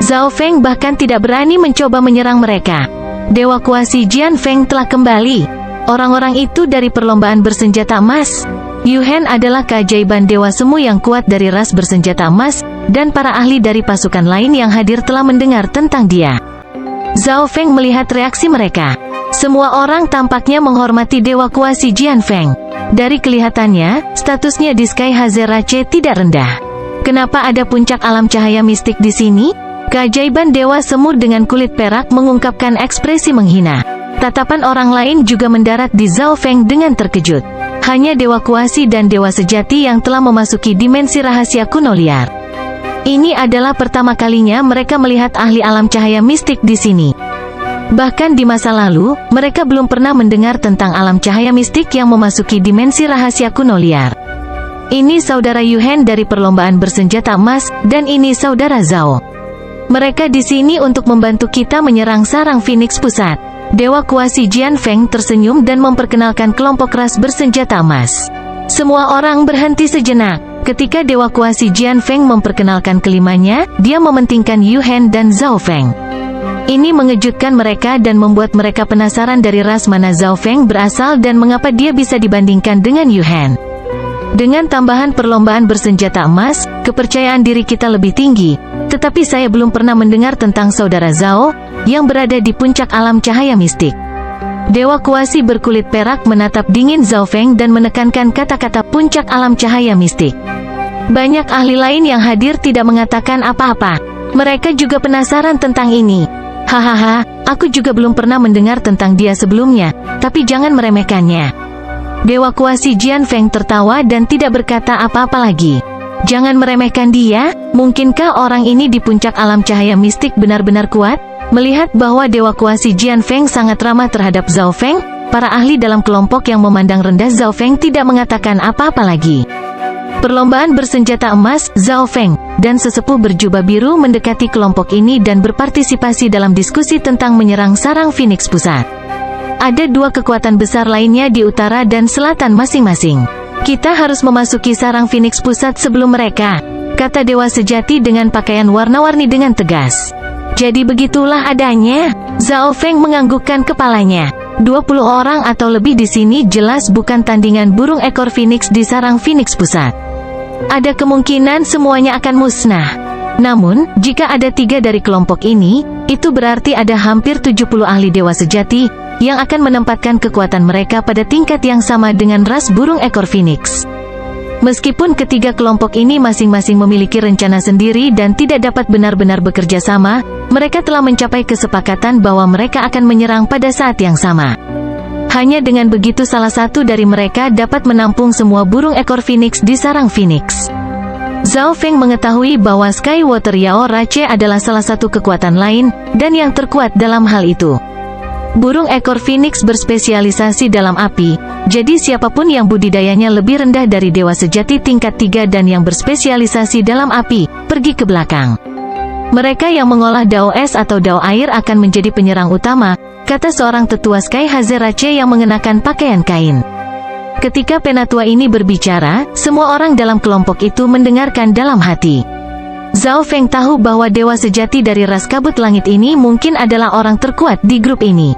Zhao Feng bahkan tidak berani mencoba menyerang mereka. Dewa Kuasi Jian Feng telah kembali. Orang-orang itu dari perlombaan bersenjata emas. Yuhen adalah keajaiban dewa semu yang kuat dari ras bersenjata emas, dan para ahli dari pasukan lain yang hadir telah mendengar tentang dia. Zhao Feng melihat reaksi mereka. Semua orang tampaknya menghormati Dewa Kuasi Jian Feng. Dari kelihatannya, statusnya di Sky Hazerace tidak rendah. Kenapa ada puncak alam cahaya mistik di sini? Keajaiban Dewa Semut dengan kulit perak mengungkapkan ekspresi menghina. Tatapan orang lain juga mendarat di Zhao Feng dengan terkejut. Hanya Dewa Kuasi dan Dewa Sejati yang telah memasuki dimensi rahasia kuno liar. Ini adalah pertama kalinya mereka melihat ahli alam cahaya mistik di sini. Bahkan di masa lalu, mereka belum pernah mendengar tentang alam cahaya mistik yang memasuki dimensi rahasia kuno liar. Ini saudara Yuhen dari perlombaan bersenjata emas, dan ini saudara Zhao. Mereka di sini untuk membantu kita menyerang sarang Phoenix Pusat. Dewa Kuasi Jian Feng tersenyum dan memperkenalkan kelompok ras bersenjata emas. Semua orang berhenti sejenak. Ketika Dewa Kuasi Jian Feng memperkenalkan kelimanya, dia mementingkan Yuhen dan Zhao Feng. Ini mengejutkan mereka dan membuat mereka penasaran dari ras mana Zhao Feng berasal dan mengapa dia bisa dibandingkan dengan Yuhen. Dengan tambahan perlombaan bersenjata emas, kepercayaan diri kita lebih tinggi, tetapi saya belum pernah mendengar tentang saudara Zhao, yang berada di puncak alam cahaya mistik. Dewa Kuasi berkulit perak menatap dingin Zhao Feng dan menekankan kata-kata puncak alam cahaya mistik. Banyak ahli lain yang hadir tidak mengatakan apa-apa. Mereka juga penasaran tentang ini. Hahaha, aku juga belum pernah mendengar tentang dia sebelumnya, tapi jangan meremehkannya. Dewa Kuasi Jian Feng tertawa dan tidak berkata apa-apa lagi. Jangan meremehkan dia, mungkinkah orang ini di puncak alam cahaya mistik benar-benar kuat? Melihat bahwa Dewa Kuasi Jian Feng sangat ramah terhadap Zhao Feng, para ahli dalam kelompok yang memandang rendah Zhao Feng tidak mengatakan apa-apa lagi. Perlombaan bersenjata emas, Zhao Feng, dan sesepuh berjubah biru mendekati kelompok ini dan berpartisipasi dalam diskusi tentang menyerang sarang Phoenix Pusat. Ada dua kekuatan besar lainnya di utara dan selatan masing-masing. Kita harus memasuki sarang Phoenix Pusat sebelum mereka, kata Dewa Sejati dengan pakaian warna-warni dengan tegas. Jadi begitulah adanya. Zhao Feng menganggukkan kepalanya. 20 orang atau lebih di sini jelas bukan tandingan burung ekor Phoenix di sarang Phoenix Pusat. Ada kemungkinan semuanya akan musnah. Namun, jika ada 3 dari kelompok ini, itu berarti ada hampir 70 ahli Dewa Sejati, yang akan menempatkan kekuatan mereka pada tingkat yang sama dengan ras burung ekor Phoenix. Meskipun ketiga kelompok ini masing-masing memiliki rencana sendiri dan tidak dapat benar-benar bekerja sama, mereka telah mencapai kesepakatan bahwa mereka akan menyerang pada saat yang sama. Hanya dengan begitu salah satu dari mereka dapat menampung semua burung ekor Phoenix di sarang Phoenix. Zhao Feng mengetahui bahwa Skywater Yao Rache adalah salah satu kekuatan lain, dan yang terkuat dalam hal itu. Burung ekor Phoenix berspesialisasi dalam api, jadi siapapun yang budidayanya lebih rendah dari Dewa Sejati tingkat 3 dan yang berspesialisasi dalam api, pergi ke belakang. Mereka yang mengolah dao es atau dao air akan menjadi penyerang utama, kata seorang tetua Sky Hazerace yang mengenakan pakaian kain. Ketika penatua ini berbicara, semua orang dalam kelompok itu mendengarkan dalam hati. Zhao Feng tahu bahwa Dewa Sejati dari ras kabut langit ini mungkin adalah orang terkuat di grup ini.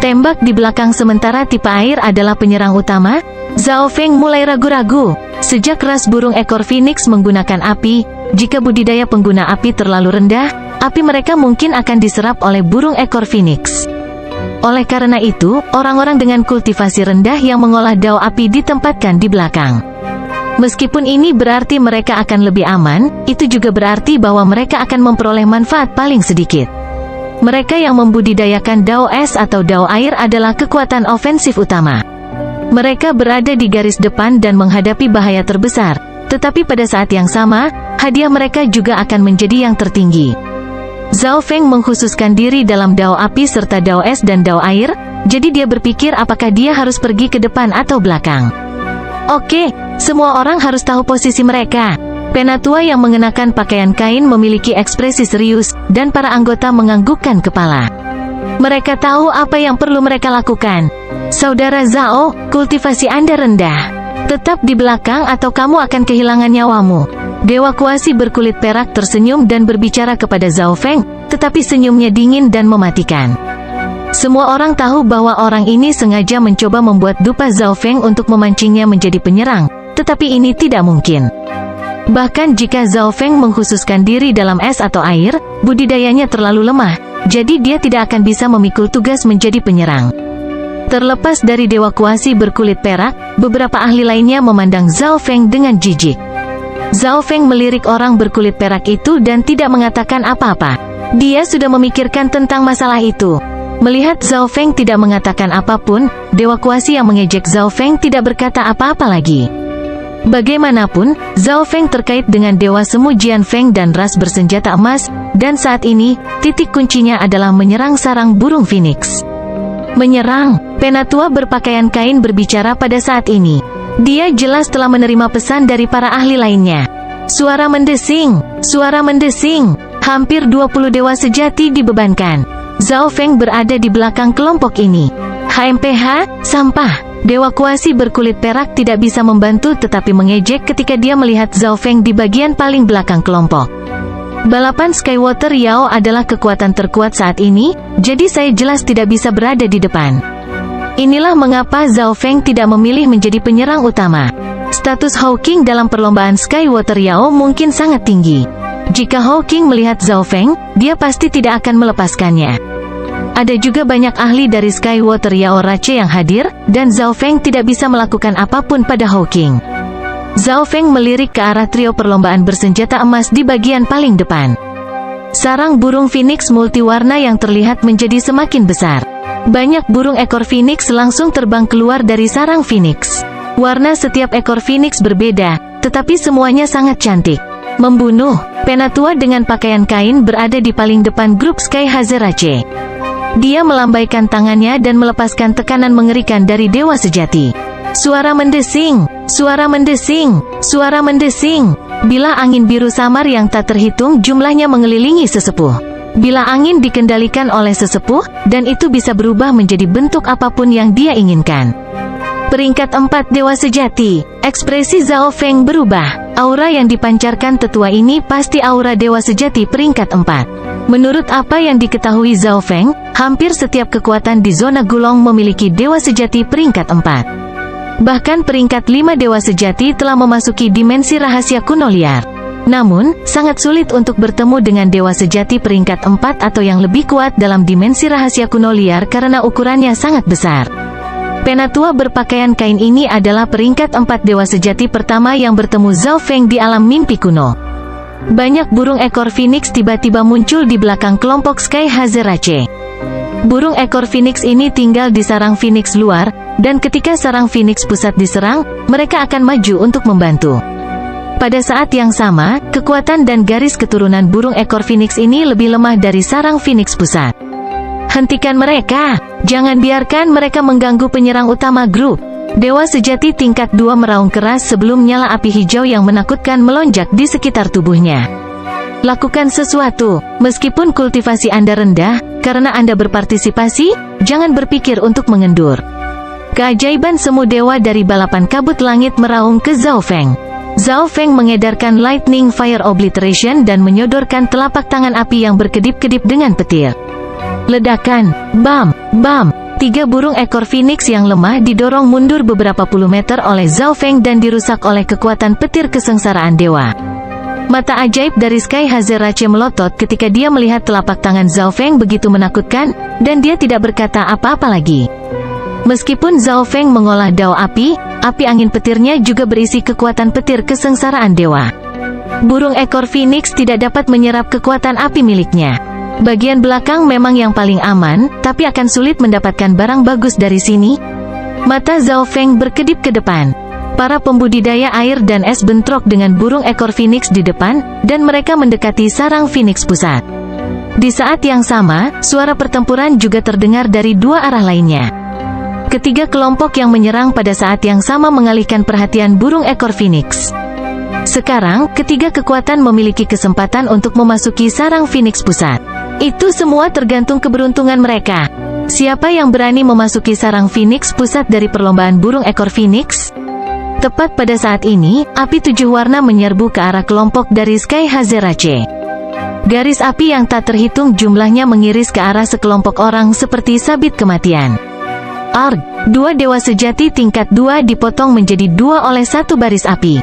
Tembak di belakang sementara tipe air adalah penyerang utama. Zhao Feng mulai ragu-ragu. Sejak ras burung ekor Phoenix menggunakan api, jika budidaya pengguna api terlalu rendah, api mereka mungkin akan diserap oleh burung ekor Phoenix. Oleh karena itu, orang-orang dengan kultivasi rendah yang mengolah dao api ditempatkan di belakang. Meskipun ini berarti mereka akan lebih aman, itu juga berarti bahwa mereka akan memperoleh manfaat paling sedikit. Mereka yang membudidayakan dao es atau dao air adalah kekuatan ofensif utama. Mereka berada di garis depan dan menghadapi bahaya terbesar, tetapi pada saat yang sama, hadiah mereka juga akan menjadi yang tertinggi. Zhao Feng mengkhususkan diri dalam dao api serta dao es dan dao air, jadi dia berpikir apakah dia harus pergi ke depan atau belakang. Oke, semua orang harus tahu posisi mereka. Penatua yang mengenakan pakaian kain memiliki ekspresi serius, dan para anggota menganggukkan kepala. Mereka tahu apa yang perlu mereka lakukan. Saudara Zhao, kultivasi Anda rendah. Tetap di belakang atau kamu akan kehilangan nyawamu. Dewa Kuasi berkulit perak tersenyum dan berbicara kepada Zhao Feng, tetapi senyumnya dingin dan mematikan. Semua orang tahu bahwa orang ini sengaja mencoba membuat dupa Zhao Feng untuk memancingnya menjadi penyerang, tetapi ini tidak mungkin. Bahkan jika Zhao Feng mengkhususkan diri dalam es atau air, budidayanya terlalu lemah, jadi dia tidak akan bisa memikul tugas menjadi penyerang. Terlepas dari Dewa Kuasi berkulit perak, beberapa ahli lainnya memandang Zhao Feng dengan jijik. Zhao Feng melirik orang berkulit perak itu dan tidak mengatakan apa-apa. Dia sudah memikirkan tentang masalah itu. Melihat Zhao Feng tidak mengatakan apapun, Dewa Kuasi yang mengejek Zhao Feng tidak berkata apa-apa lagi. Bagaimanapun, Zhao Feng terkait dengan Dewa Semu Jian Feng dan ras bersenjata emas, dan saat ini, titik kuncinya adalah menyerang sarang burung Phoenix. Menyerang, Penatua berpakaian kain berbicara pada saat ini. Dia jelas telah menerima pesan dari para ahli lainnya. Suara mendesing, hampir 20 dewa sejati dibebankan. Zhao Feng berada di belakang kelompok ini. HMPH, sampah. Dewa Kuasi berkulit perak tidak bisa membantu tetapi mengejek ketika dia melihat Zhao Feng di bagian paling belakang kelompok. Balapan Skywater Yao adalah kekuatan terkuat saat ini, jadi saya jelas tidak bisa berada di depan. Inilah mengapa Zhao Feng tidak memilih menjadi penyerang utama. Status Hawking dalam perlombaan Skywater Yao mungkin sangat tinggi. Jika Hawking melihat Zhao Feng, dia pasti tidak akan melepaskannya. Ada juga banyak ahli dari Skywater Yao Rache yang hadir, dan Zhao Feng tidak bisa melakukan apapun pada Hawking. Zhao Feng melirik ke arah trio perlombaan bersenjata emas di bagian paling depan. Sarang burung Phoenix multiwarna yang terlihat menjadi semakin besar. Banyak burung ekor Phoenix langsung terbang keluar dari sarang Phoenix. Warna setiap ekor Phoenix berbeda, tetapi semuanya sangat cantik. Membunuh, Penatua dengan pakaian kain berada di paling depan grup Sky Hazerace. Dia melambaikan tangannya dan melepaskan tekanan mengerikan dari Dewa Sejati. Suara mendesing. Bila angin biru samar yang tak terhitung jumlahnya mengelilingi sesepuh. Bila angin dikendalikan oleh sesepuh, dan itu bisa berubah menjadi bentuk apapun yang dia inginkan. Peringkat 4 Dewa Sejati. Ekspresi Zhao Feng berubah. Aura yang dipancarkan tetua ini pasti aura Dewa Sejati peringkat 4. Menurut apa yang diketahui Zhao Feng, hampir setiap kekuatan di zona Gulong memiliki Dewa Sejati peringkat 4. Bahkan peringkat 5 Dewa Sejati telah memasuki dimensi rahasia kuno liar. Namun, sangat sulit untuk bertemu dengan Dewa Sejati peringkat 4 atau yang lebih kuat dalam dimensi rahasia kuno liar karena ukurannya sangat besar. Penatua berpakaian kain ini adalah peringkat 4 Dewa Sejati pertama yang bertemu Zhao Feng di alam mimpi kuno. Banyak burung ekor Phoenix tiba-tiba muncul di belakang kelompok Sky Hazerace. Burung ekor Phoenix ini tinggal di sarang Phoenix luar, dan ketika sarang Phoenix pusat diserang, mereka akan maju untuk membantu. Pada saat yang sama, kekuatan dan garis keturunan burung ekor Phoenix ini lebih lemah dari sarang Phoenix pusat. Hentikan mereka! Jangan biarkan mereka mengganggu penyerang utama grup. Dewa Sejati tingkat 2 meraung keras sebelum nyala api hijau yang menakutkan melonjak di sekitar tubuhnya. Lakukan sesuatu, meskipun kultivasi Anda rendah, karena Anda berpartisipasi, jangan berpikir untuk mengendur. Keajaiban semu dewa dari balapan kabut langit meraung ke Zhao Feng. Zhao Feng mengedarkan Lightning Fire Obliteration dan menyodorkan telapak tangan api yang berkedip-kedip dengan petir. Ledakan, bam, bam. 3 burung ekor Phoenix yang lemah didorong mundur beberapa puluh meter oleh Zhao Feng dan dirusak oleh kekuatan petir kesengsaraan dewa. Mata ajaib dari Sky Hazerace melotot ketika dia melihat telapak tangan Zhao Feng begitu menakutkan, dan dia tidak berkata apa-apa lagi. Meskipun Zhao Feng mengolah dao api, api angin petirnya juga berisi kekuatan petir kesengsaraan dewa. Burung ekor Phoenix tidak dapat menyerap kekuatan api miliknya. Bagian belakang memang yang paling aman, tapi akan sulit mendapatkan barang bagus dari sini. Mata Zhao Feng berkedip ke depan. Para pembudidaya air dan es bentrok dengan burung ekor Phoenix di depan, dan mereka mendekati sarang Phoenix pusat. Di saat yang sama, suara pertempuran juga terdengar dari 2 arah lainnya. Ketiga kelompok yang menyerang pada saat yang sama mengalihkan perhatian burung ekor Phoenix. Sekarang, ketiga kekuatan memiliki kesempatan untuk memasuki sarang Phoenix pusat. Itu semua tergantung keberuntungan mereka. Siapa yang berani memasuki sarang Phoenix pusat dari perlombaan burung ekor Phoenix? Tepat pada saat ini, api 7 warna menyerbu ke arah kelompok dari Sky Hazerace. Garis api yang tak terhitung jumlahnya mengiris ke arah sekelompok orang seperti sabit kematian. Arg, 2 dewa sejati tingkat 2 dipotong menjadi 2 oleh 1 baris api.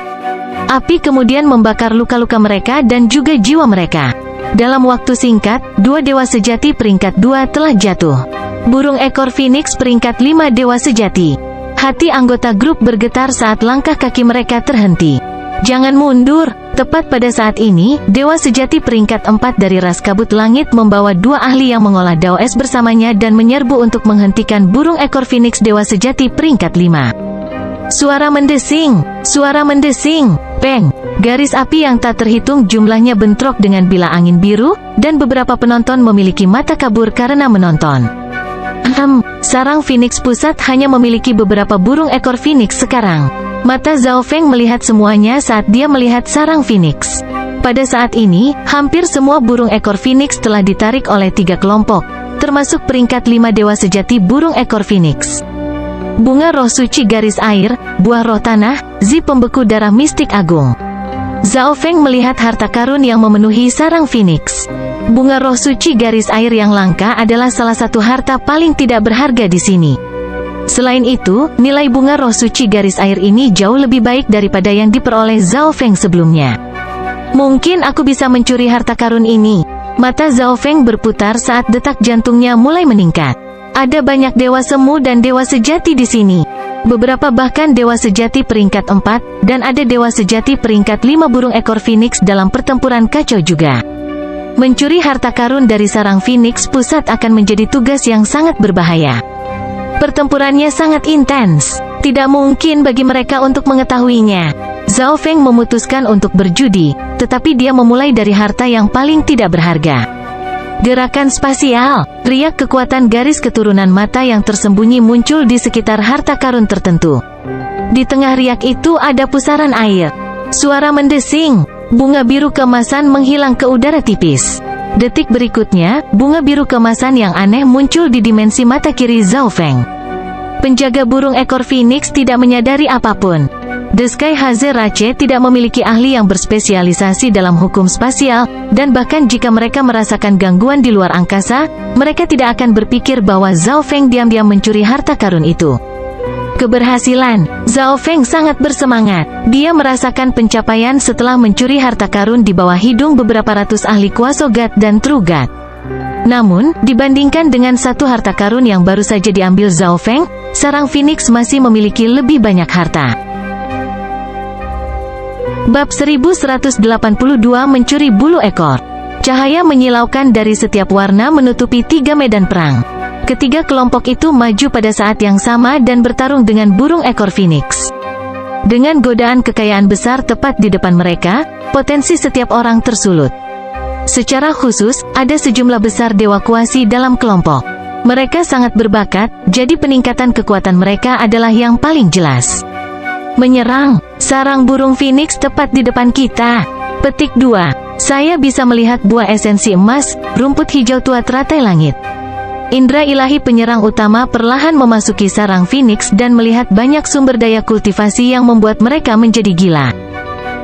Api kemudian membakar luka-luka mereka dan juga jiwa mereka. Dalam waktu singkat, 2 dewa sejati peringkat 2 telah jatuh. Burung ekor Phoenix peringkat 5 dewa sejati. Hati anggota grup bergetar saat langkah kaki mereka terhenti. Jangan mundur. Tepat pada saat ini, dewa sejati peringkat 4 dari ras kabut langit membawa 2 ahli yang mengolah dao es bersamanya dan menyerbu untuk menghentikan burung ekor Phoenix dewa sejati peringkat 5. Suara mendesing, peng. Garis api yang tak terhitung jumlahnya bentrok dengan bilah angin biru, dan beberapa penonton memiliki mata kabur karena menonton. Sarang Phoenix pusat hanya memiliki beberapa burung ekor Phoenix sekarang. Mata Zhao Feng melihat semuanya saat dia melihat sarang Phoenix. Pada saat ini, hampir semua burung ekor Phoenix telah ditarik oleh 3 kelompok, termasuk peringkat 5 dewa sejati burung ekor Phoenix. Bunga roh suci garis air, buah roh tanah, Zi pembeku darah mistik agung. Zhao Feng melihat harta karun yang memenuhi sarang Phoenix. Bunga roh suci garis air yang langka adalah salah satu harta paling tidak berharga di sini. Selain itu, nilai bunga roh suci garis air ini jauh lebih baik daripada yang diperoleh Zhao Feng sebelumnya. Mungkin aku bisa mencuri harta karun ini. Mata Zhao Feng berputar saat detak jantungnya mulai meningkat. Ada banyak dewa semu dan dewa sejati di sini. Beberapa bahkan dewa sejati peringkat 4, dan ada dewa sejati peringkat 5 burung ekor Phoenix dalam pertempuran kacau juga. Mencuri harta karun dari sarang Phoenix pusat akan menjadi tugas yang sangat berbahaya. Pertempurannya sangat intens. Tidak mungkin bagi mereka untuk mengetahuinya. Zhao Feng memutuskan untuk berjudi, tetapi dia memulai dari harta yang paling tidak berharga. Gerakan spasial, riak kekuatan garis keturunan mata yang tersembunyi muncul di sekitar harta karun tertentu. Di tengah riak itu ada pusaran air. Suara mendesing, bunga biru keemasan menghilang ke udara tipis. Detik berikutnya, bunga biru keemasan yang aneh muncul di dimensi mata kiri Zhao Feng. Penjaga burung ekor Phoenix tidak menyadari apapun. The Sky Hazerace tidak memiliki ahli yang berspesialisasi dalam hukum spasial, dan bahkan jika mereka merasakan gangguan di luar angkasa, mereka tidak akan berpikir bahwa Zhao Feng diam-diam mencuri harta karun itu. Keberhasilan, Zhao Feng sangat bersemangat. Dia merasakan pencapaian setelah mencuri harta karun di bawah hidung beberapa ratus ahli Kuasogat dan Trugat. Namun, dibandingkan dengan satu harta karun yang baru saja diambil Zhao Feng, sarang Phoenix masih memiliki lebih banyak harta. Bab 1182 mencuri bulu ekor. Cahaya menyilaukan dari setiap warna menutupi 3 medan perang. Ketiga kelompok itu maju pada saat yang sama dan bertarung dengan burung ekor Phoenix. Dengan godaan kekayaan besar tepat di depan mereka, potensi setiap orang tersulut. Secara khusus, ada sejumlah besar dewa kuasi dalam kelompok. Mereka sangat berbakat, jadi peningkatan kekuatan mereka adalah yang paling jelas. Menyerang, sarang burung Phoenix tepat di depan kita. Petik 2. Saya bisa melihat buah esensi emas, rumput hijau tua teratai langit. Indra ilahi penyerang utama perlahan memasuki sarang Phoenix dan melihat banyak sumber daya kultivasi yang membuat mereka menjadi gila.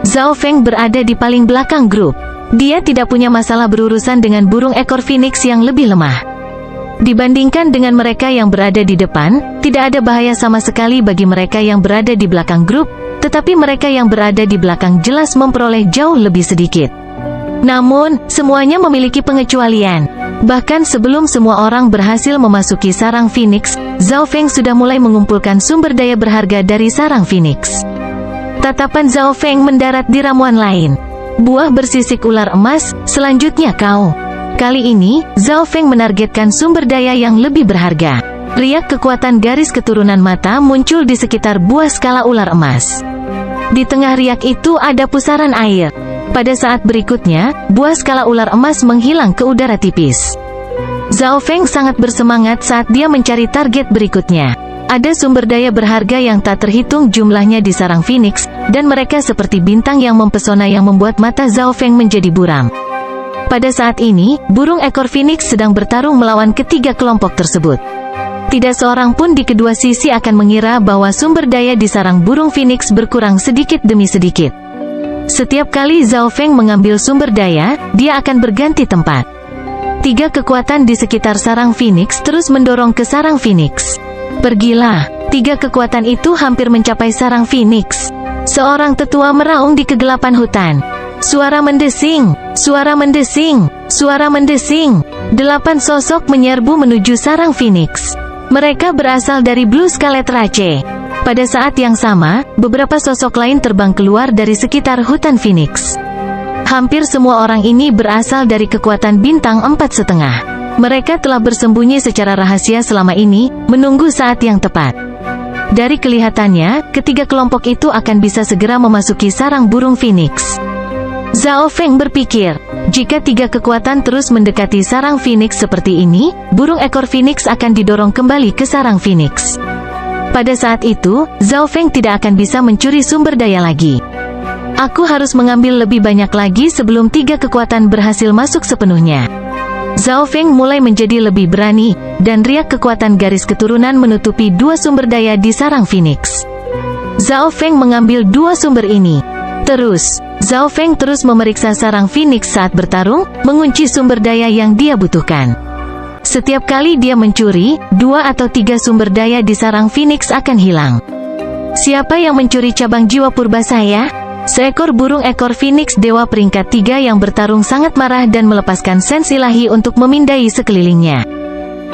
Zhao Feng berada di paling belakang grup. Dia tidak punya masalah berurusan dengan burung ekor Phoenix yang lebih lemah. Dibandingkan dengan mereka yang berada di depan, tidak ada bahaya sama sekali bagi mereka yang berada di belakang grup, tetapi mereka yang berada di belakang jelas memperoleh jauh lebih sedikit. Namun, semuanya memiliki pengecualian. Bahkan sebelum semua orang berhasil memasuki sarang Phoenix, Zhao Feng sudah mulai mengumpulkan sumber daya berharga dari sarang Phoenix. Tatapan Zhao Feng mendarat di ramuan lain. Buah bersisik ular emas, selanjutnya kau. Kali ini, Zhao Feng menargetkan sumber daya yang lebih berharga. Riak kekuatan garis keturunan mata muncul di sekitar buah skala ular emas. Di tengah riak itu ada pusaran air. Pada saat berikutnya, buah skala ular emas menghilang ke udara tipis. Zhao Feng sangat bersemangat saat dia mencari target berikutnya. Ada sumber daya berharga yang tak terhitung jumlahnya di sarang Phoenix, dan mereka seperti bintang yang mempesona yang membuat mata Zhao Feng menjadi buram. Pada saat ini, burung ekor Phoenix sedang bertarung melawan ketiga kelompok tersebut. Tidak seorang pun di kedua sisi akan mengira bahwa sumber daya di sarang burung Phoenix berkurang sedikit demi sedikit. Setiap kali Zhao Feng mengambil sumber daya, dia akan berganti tempat. Tiga kekuatan di sekitar sarang Phoenix terus mendorong ke sarang Phoenix. Pergilah, tiga kekuatan itu hampir mencapai sarang Phoenix. Seorang tetua meraung di kegelapan hutan. Suara mendesing, suara mendesing, suara mendesing. 8 sosok menyerbu menuju sarang Phoenix. Mereka berasal dari Blue Scarlet Rache. Pada saat yang sama, beberapa sosok lain terbang keluar dari sekitar hutan Phoenix. Hampir semua orang ini berasal dari kekuatan bintang 4,5. Mereka telah bersembunyi secara rahasia selama ini, menunggu saat yang tepat. Dari kelihatannya, ketiga kelompok itu akan bisa segera memasuki sarang burung Phoenix. Zhao Feng berpikir, jika 3 kekuatan terus mendekati sarang Phoenix seperti ini, burung ekor Phoenix akan didorong kembali ke sarang Phoenix. Pada saat itu, Zhao Feng tidak akan bisa mencuri sumber daya lagi. Aku harus mengambil lebih banyak lagi sebelum 3 kekuatan berhasil masuk sepenuhnya. Zhao Feng mulai menjadi lebih berani, dan riak kekuatan garis keturunan menutupi 2 sumber daya di sarang Phoenix. Zhao Feng mengambil 2 sumber ini. Terus, Zhao Feng terus memeriksa sarang Phoenix saat bertarung, mengunci sumber daya yang dia butuhkan. Setiap kali dia mencuri, 2 atau 3 sumber daya di sarang Phoenix akan hilang. Siapa yang mencuri cabang jiwa purba saya? Seekor burung ekor Phoenix dewa peringkat 3 yang bertarung sangat marah dan melepaskan sens ilahi untuk memindai sekelilingnya.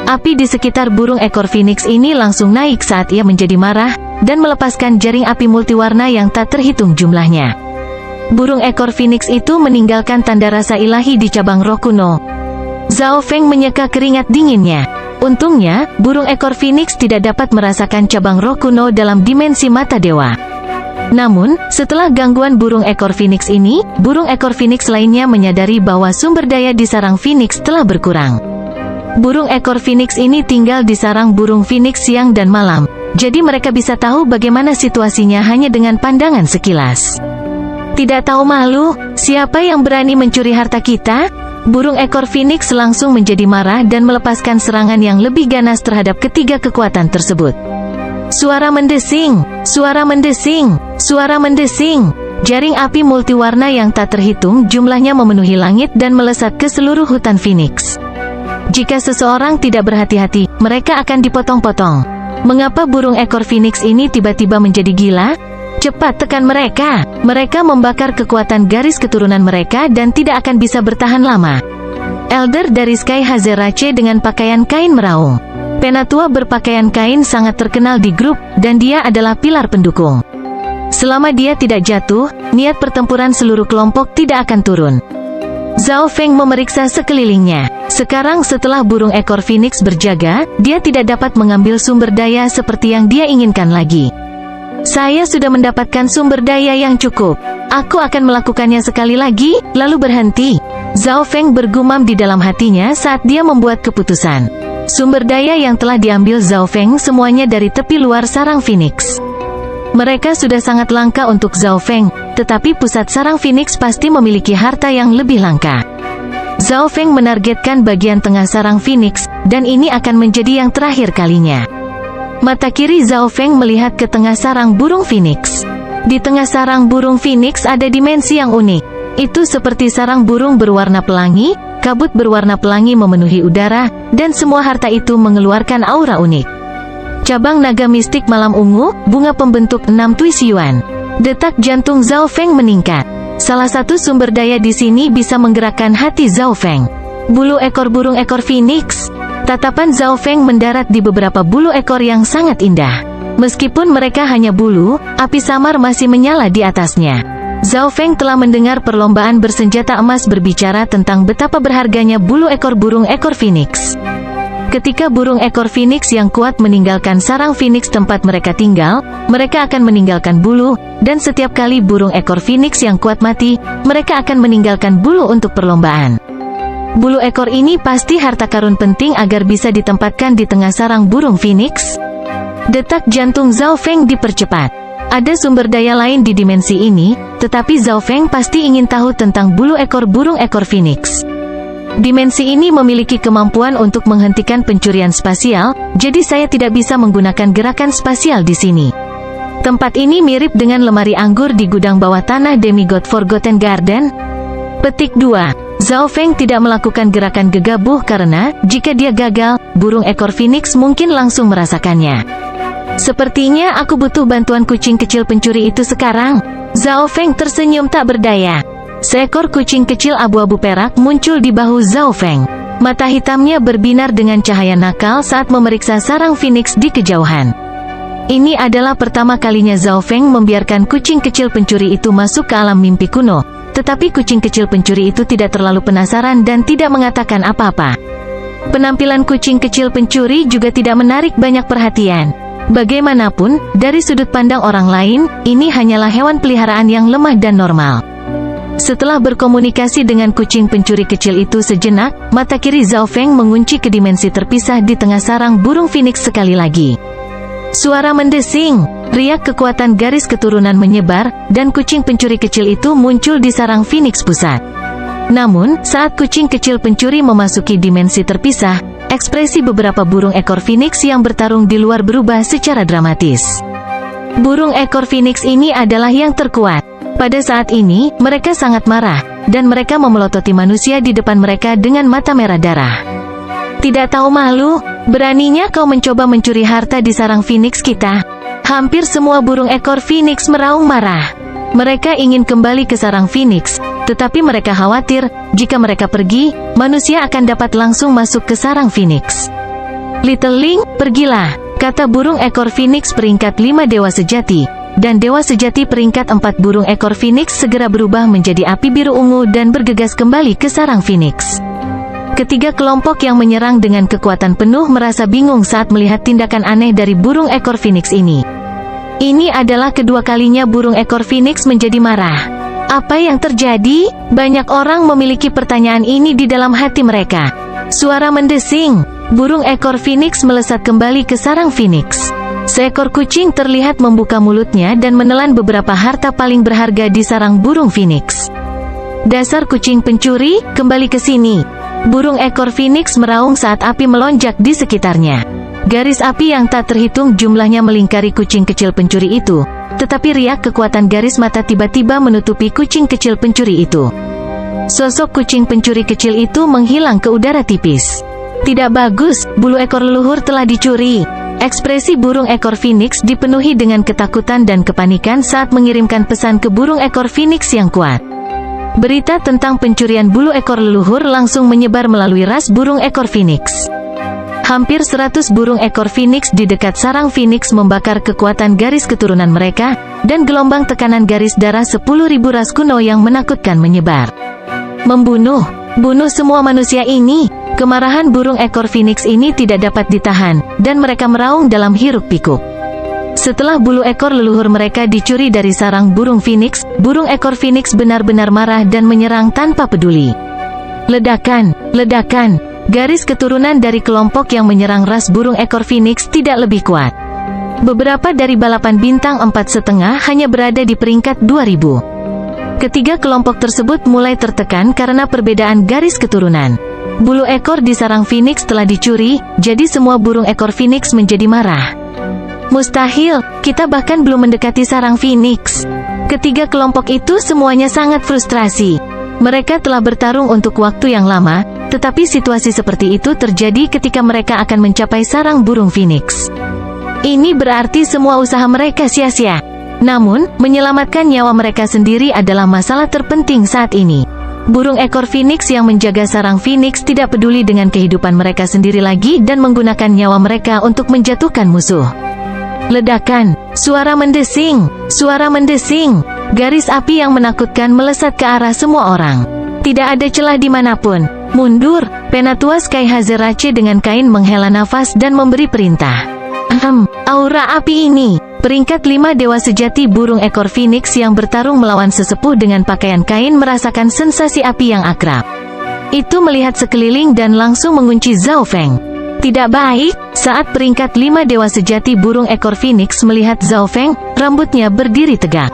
Api di sekitar burung ekor Phoenix ini langsung naik saat ia menjadi marah, dan melepaskan jaring api multiwarna yang tak terhitung jumlahnya. Burung ekor Phoenix itu meninggalkan tanda rasa ilahi di cabang roh kuno. Zhao Feng menyeka keringat dinginnya. Untungnya, burung ekor Phoenix tidak dapat merasakan cabang roh kuno dalam dimensi mata dewa. Namun, setelah gangguan burung ekor Phoenix ini, burung ekor Phoenix lainnya menyadari bahwa sumber daya di sarang Phoenix telah berkurang. Burung ekor Phoenix ini tinggal di sarang burung Phoenix siang dan malam, jadi mereka bisa tahu bagaimana situasinya hanya dengan pandangan sekilas. Tidak tahu malu, siapa yang berani mencuri harta kita? Burung ekor Phoenix langsung menjadi marah dan melepaskan serangan yang lebih ganas terhadap ketiga kekuatan tersebut. Suara mendesing, suara mendesing, suara mendesing. Jaring api multiwarna yang tak terhitung jumlahnya memenuhi langit dan melesat ke seluruh hutan Phoenix. Jika seseorang tidak berhati-hati, mereka akan dipotong-potong. Mengapa burung ekor Phoenix ini tiba-tiba menjadi gila? Cepat tekan mereka. Mereka membakar kekuatan garis keturunan mereka dan tidak akan bisa bertahan lama. Elder dari Sky Hazerace dengan pakaian kain meraung. Penatua berpakaian kain sangat terkenal di grup, dan dia adalah pilar pendukung. Selama dia tidak jatuh, niat pertempuran seluruh kelompok tidak akan turun. Zhao Feng memeriksa sekelilingnya. Sekarang setelah burung ekor Phoenix berjaga, dia tidak dapat mengambil sumber daya seperti yang dia inginkan lagi. Saya sudah mendapatkan sumber daya yang cukup. Aku akan melakukannya sekali lagi, lalu berhenti. Zhao Feng bergumam di dalam hatinya saat dia membuat keputusan. Sumber daya yang telah diambil Zhao Feng semuanya dari tepi luar sarang Phoenix. Mereka sudah sangat langka untuk Zhao Feng, tetapi pusat sarang Phoenix pasti memiliki harta yang lebih langka. Zhao Feng menargetkan bagian tengah sarang Phoenix, dan ini akan menjadi yang terakhir kalinya. Mata kiri Zhao Feng melihat ke tengah sarang burung Phoenix. Di tengah sarang burung Phoenix ada dimensi yang unik. Itu seperti sarang burung berwarna pelangi, kabut berwarna pelangi memenuhi udara, dan semua harta itu mengeluarkan aura unik. Cabang naga mistik malam ungu, bunga pembentuk 6 Tuisyuan. Detak jantung Zhao Feng meningkat. Salah satu sumber daya di sini bisa menggerakkan hati Zhao Feng. Bulu ekor burung ekor Phoenix. Tatapan Zhao Feng mendarat di beberapa bulu ekor yang sangat indah. Meskipun mereka hanya bulu, api samar masih menyala di atasnya. Zhao Feng telah mendengar perlombaan bersenjata emas berbicara tentang betapa berharganya bulu ekor burung ekor Phoenix. Ketika burung ekor Phoenix yang kuat meninggalkan sarang Phoenix tempat mereka tinggal, mereka akan meninggalkan bulu, dan setiap kali burung ekor Phoenix yang kuat mati, mereka akan meninggalkan bulu untuk perlombaan. Bulu ekor ini pasti harta karun penting agar bisa ditempatkan di tengah sarang burung Phoenix. Detak jantung Zhao Feng dipercepat. Ada sumber daya lain di dimensi ini, tetapi Zhao Feng pasti ingin tahu tentang bulu ekor burung ekor Phoenix. Dimensi ini memiliki kemampuan untuk menghentikan pencurian spasial, jadi saya tidak bisa menggunakan gerakan spasial di sini. Tempat ini mirip dengan lemari anggur di gudang bawah tanah Demigod Forgotten Garden. Petik 2. Zhao Feng tidak melakukan gerakan gegabah karena, jika dia gagal, burung ekor Phoenix mungkin langsung merasakannya. Sepertinya aku butuh bantuan kucing kecil pencuri itu sekarang. Zhao Feng tersenyum tak berdaya. seekor kucing kecil abu-abu perak muncul di bahu Zhao Feng. Mata hitamnya berbinar dengan cahaya nakal saat memeriksa sarang Phoenix di kejauhan. Ini adalah pertama kalinya Zhao Feng membiarkan kucing kecil pencuri itu masuk ke alam mimpi kuno. Tetapi kucing kecil pencuri itu tidak terlalu penasaran dan tidak mengatakan apa-apa. Penampilan kucing kecil pencuri juga tidak menarik banyak perhatian. Bagaimanapun, dari sudut pandang orang lain, ini hanyalah hewan peliharaan yang lemah dan normal. Setelah berkomunikasi dengan kucing pencuri kecil itu sejenak, mata kiri Zhao Feng mengunci ke dimensi terpisah di tengah sarang burung Phoenix sekali lagi. Suara mendesing, riak kekuatan garis keturunan menyebar, dan kucing pencuri kecil itu muncul di sarang Phoenix pusat. Namun, saat kucing kecil pencuri memasuki dimensi terpisah, ekspresi beberapa burung ekor Phoenix yang bertarung di luar berubah secara dramatis. Burung ekor Phoenix ini adalah yang terkuat. Pada saat ini, mereka sangat marah, dan mereka memelototi manusia di depan mereka dengan mata merah darah. Tidak tahu malu, beraninya kau mencoba mencuri harta di sarang Phoenix kita. Hampir semua burung ekor Phoenix meraung marah. Mereka ingin kembali ke sarang Phoenix, tetapi mereka khawatir, jika mereka pergi, manusia akan dapat langsung masuk ke sarang Phoenix. Little Ling, pergilah, kata burung ekor Phoenix peringkat 5 dewa sejati, dan dewa sejati peringkat 4 burung ekor Phoenix segera berubah menjadi api biru ungu dan bergegas kembali ke sarang Phoenix. Ketiga kelompok yang menyerang dengan kekuatan penuh merasa bingung saat melihat tindakan aneh dari burung ekor Phoenix ini. Ini adalah kedua kalinya burung ekor Phoenix menjadi marah. Apa yang terjadi? Banyak orang memiliki pertanyaan ini di dalam hati mereka. Suara mendesing. Burung ekor Phoenix melesat kembali ke sarang Phoenix. Seekor kucing terlihat membuka mulutnya dan menelan beberapa harta paling berharga di sarang burung Phoenix. Dasar kucing pencuri, kembali ke sini. Burung ekor Phoenix meraung saat api melonjak di sekitarnya. Garis api yang tak terhitung jumlahnya melingkari kucing kecil pencuri itu, tetapi riak kekuatan garis mata tiba-tiba menutupi kucing kecil pencuri itu. Sosok kucing pencuri kecil itu menghilang ke udara tipis. Tidak bagus, bulu ekor leluhur telah dicuri. Ekspresi burung ekor Phoenix dipenuhi dengan ketakutan dan kepanikan saat mengirimkan pesan ke burung ekor Phoenix yang kuat. Berita tentang pencurian bulu ekor leluhur langsung menyebar melalui ras burung ekor Phoenix. Hampir 100 burung ekor Phoenix di dekat sarang Phoenix membakar kekuatan garis keturunan mereka, dan gelombang tekanan garis darah 10.000 ras kuno yang menakutkan menyebar. Membunuh, bunuh semua manusia ini. Kemarahan burung ekor Phoenix ini tidak dapat ditahan, dan mereka meraung dalam hiruk-pikuk. Setelah bulu ekor leluhur mereka dicuri dari sarang burung Phoenix, burung ekor Phoenix benar-benar marah dan menyerang tanpa peduli. Ledakan, ledakan. Garis keturunan dari kelompok yang menyerang ras burung ekor Phoenix tidak lebih kuat. Beberapa dari balapan bintang 4,5 hanya berada di peringkat 2000. Ketiga kelompok tersebut mulai tertekan karena perbedaan garis keturunan. Bulu ekor di sarang Phoenix telah dicuri, jadi semua burung ekor Phoenix menjadi marah. Mustahil, kita bahkan belum mendekati sarang Phoenix. Ketiga kelompok itu semuanya sangat frustrasi. Mereka telah bertarung untuk waktu yang lama, tetapi situasi seperti itu terjadi ketika mereka akan mencapai sarang burung Phoenix. Ini berarti semua usaha mereka sia-sia. Namun, menyelamatkan nyawa mereka sendiri adalah masalah terpenting saat ini. Burung ekor Phoenix yang menjaga sarang Phoenix tidak peduli dengan kehidupan mereka sendiri lagi dan menggunakan nyawa mereka untuk menjatuhkan musuh. Ledakan, suara mendesing, suara mendesing. Garis api yang menakutkan melesat ke arah semua orang. Tidak ada celah dimanapun. Mundur, Penatua Sky Hazerace dengan kain menghela nafas dan memberi perintah. Aura api ini. Peringkat 5 dewa sejati burung ekor Phoenix yang bertarung melawan sesepuh dengan pakaian kain merasakan sensasi api yang akrab. Itu melihat sekeliling dan langsung mengunci Zhao Feng. Tidak baik, saat peringkat 5 dewa sejati burung ekor Phoenix melihat Zhao Feng, rambutnya berdiri tegak.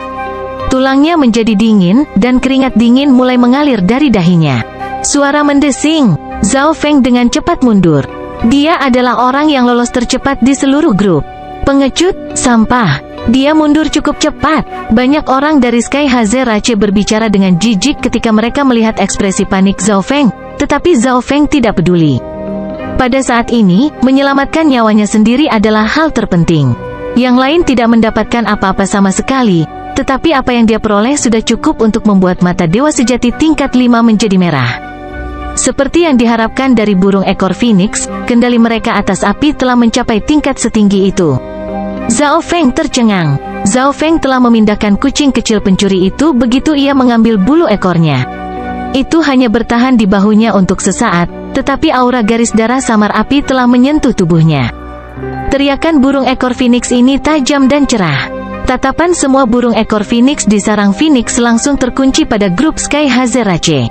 Tulangnya menjadi dingin, dan keringat dingin mulai mengalir dari dahinya. Suara mendesing, Zhao Feng dengan cepat mundur. Dia adalah orang yang lolos tercepat di seluruh grup. Pengecut, sampah. Dia mundur cukup cepat. Banyak orang dari Sky Hazerace berbicara dengan jijik ketika mereka melihat ekspresi panik Zhao Feng, tetapi Zhao Feng tidak peduli. Pada saat ini, menyelamatkan nyawanya sendiri adalah hal terpenting. Yang lain tidak mendapatkan apa-apa sama sekali. tetapi apa yang dia peroleh sudah cukup untuk membuat mata dewa sejati tingkat 5 menjadi merah. Seperti yang diharapkan dari burung ekor Phoenix, kendali mereka atas api telah mencapai tingkat setinggi itu. Zhao Feng tercengang. Zhao Feng telah memindahkan kucing kecil pencuri itu begitu ia mengambil bulu ekornya. Itu hanya bertahan di bahunya untuk sesaat, tetapi aura garis darah samar api telah menyentuh tubuhnya. Teriakan burung ekor Phoenix ini tajam dan cerah. Tatapan semua burung ekor Phoenix di sarang Phoenix langsung terkunci pada grup Sky Hazerace.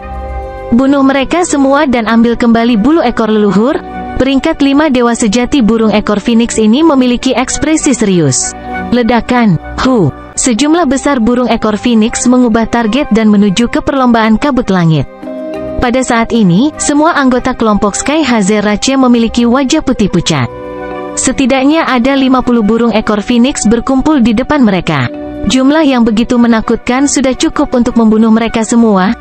Bunuh mereka semua dan ambil kembali bulu ekor leluhur. Peringkat 5 dewa sejati burung ekor Phoenix ini memiliki ekspresi serius. Ledakan, hu. Sejumlah besar burung ekor Phoenix mengubah target dan menuju ke perlombaan kabut langit. Pada saat ini, semua anggota kelompok Sky Hazerace memiliki wajah putih pucat. Setidaknya ada 50 burung ekor Phoenix berkumpul di depan mereka. Jumlah yang begitu menakutkan sudah cukup untuk membunuh mereka semua,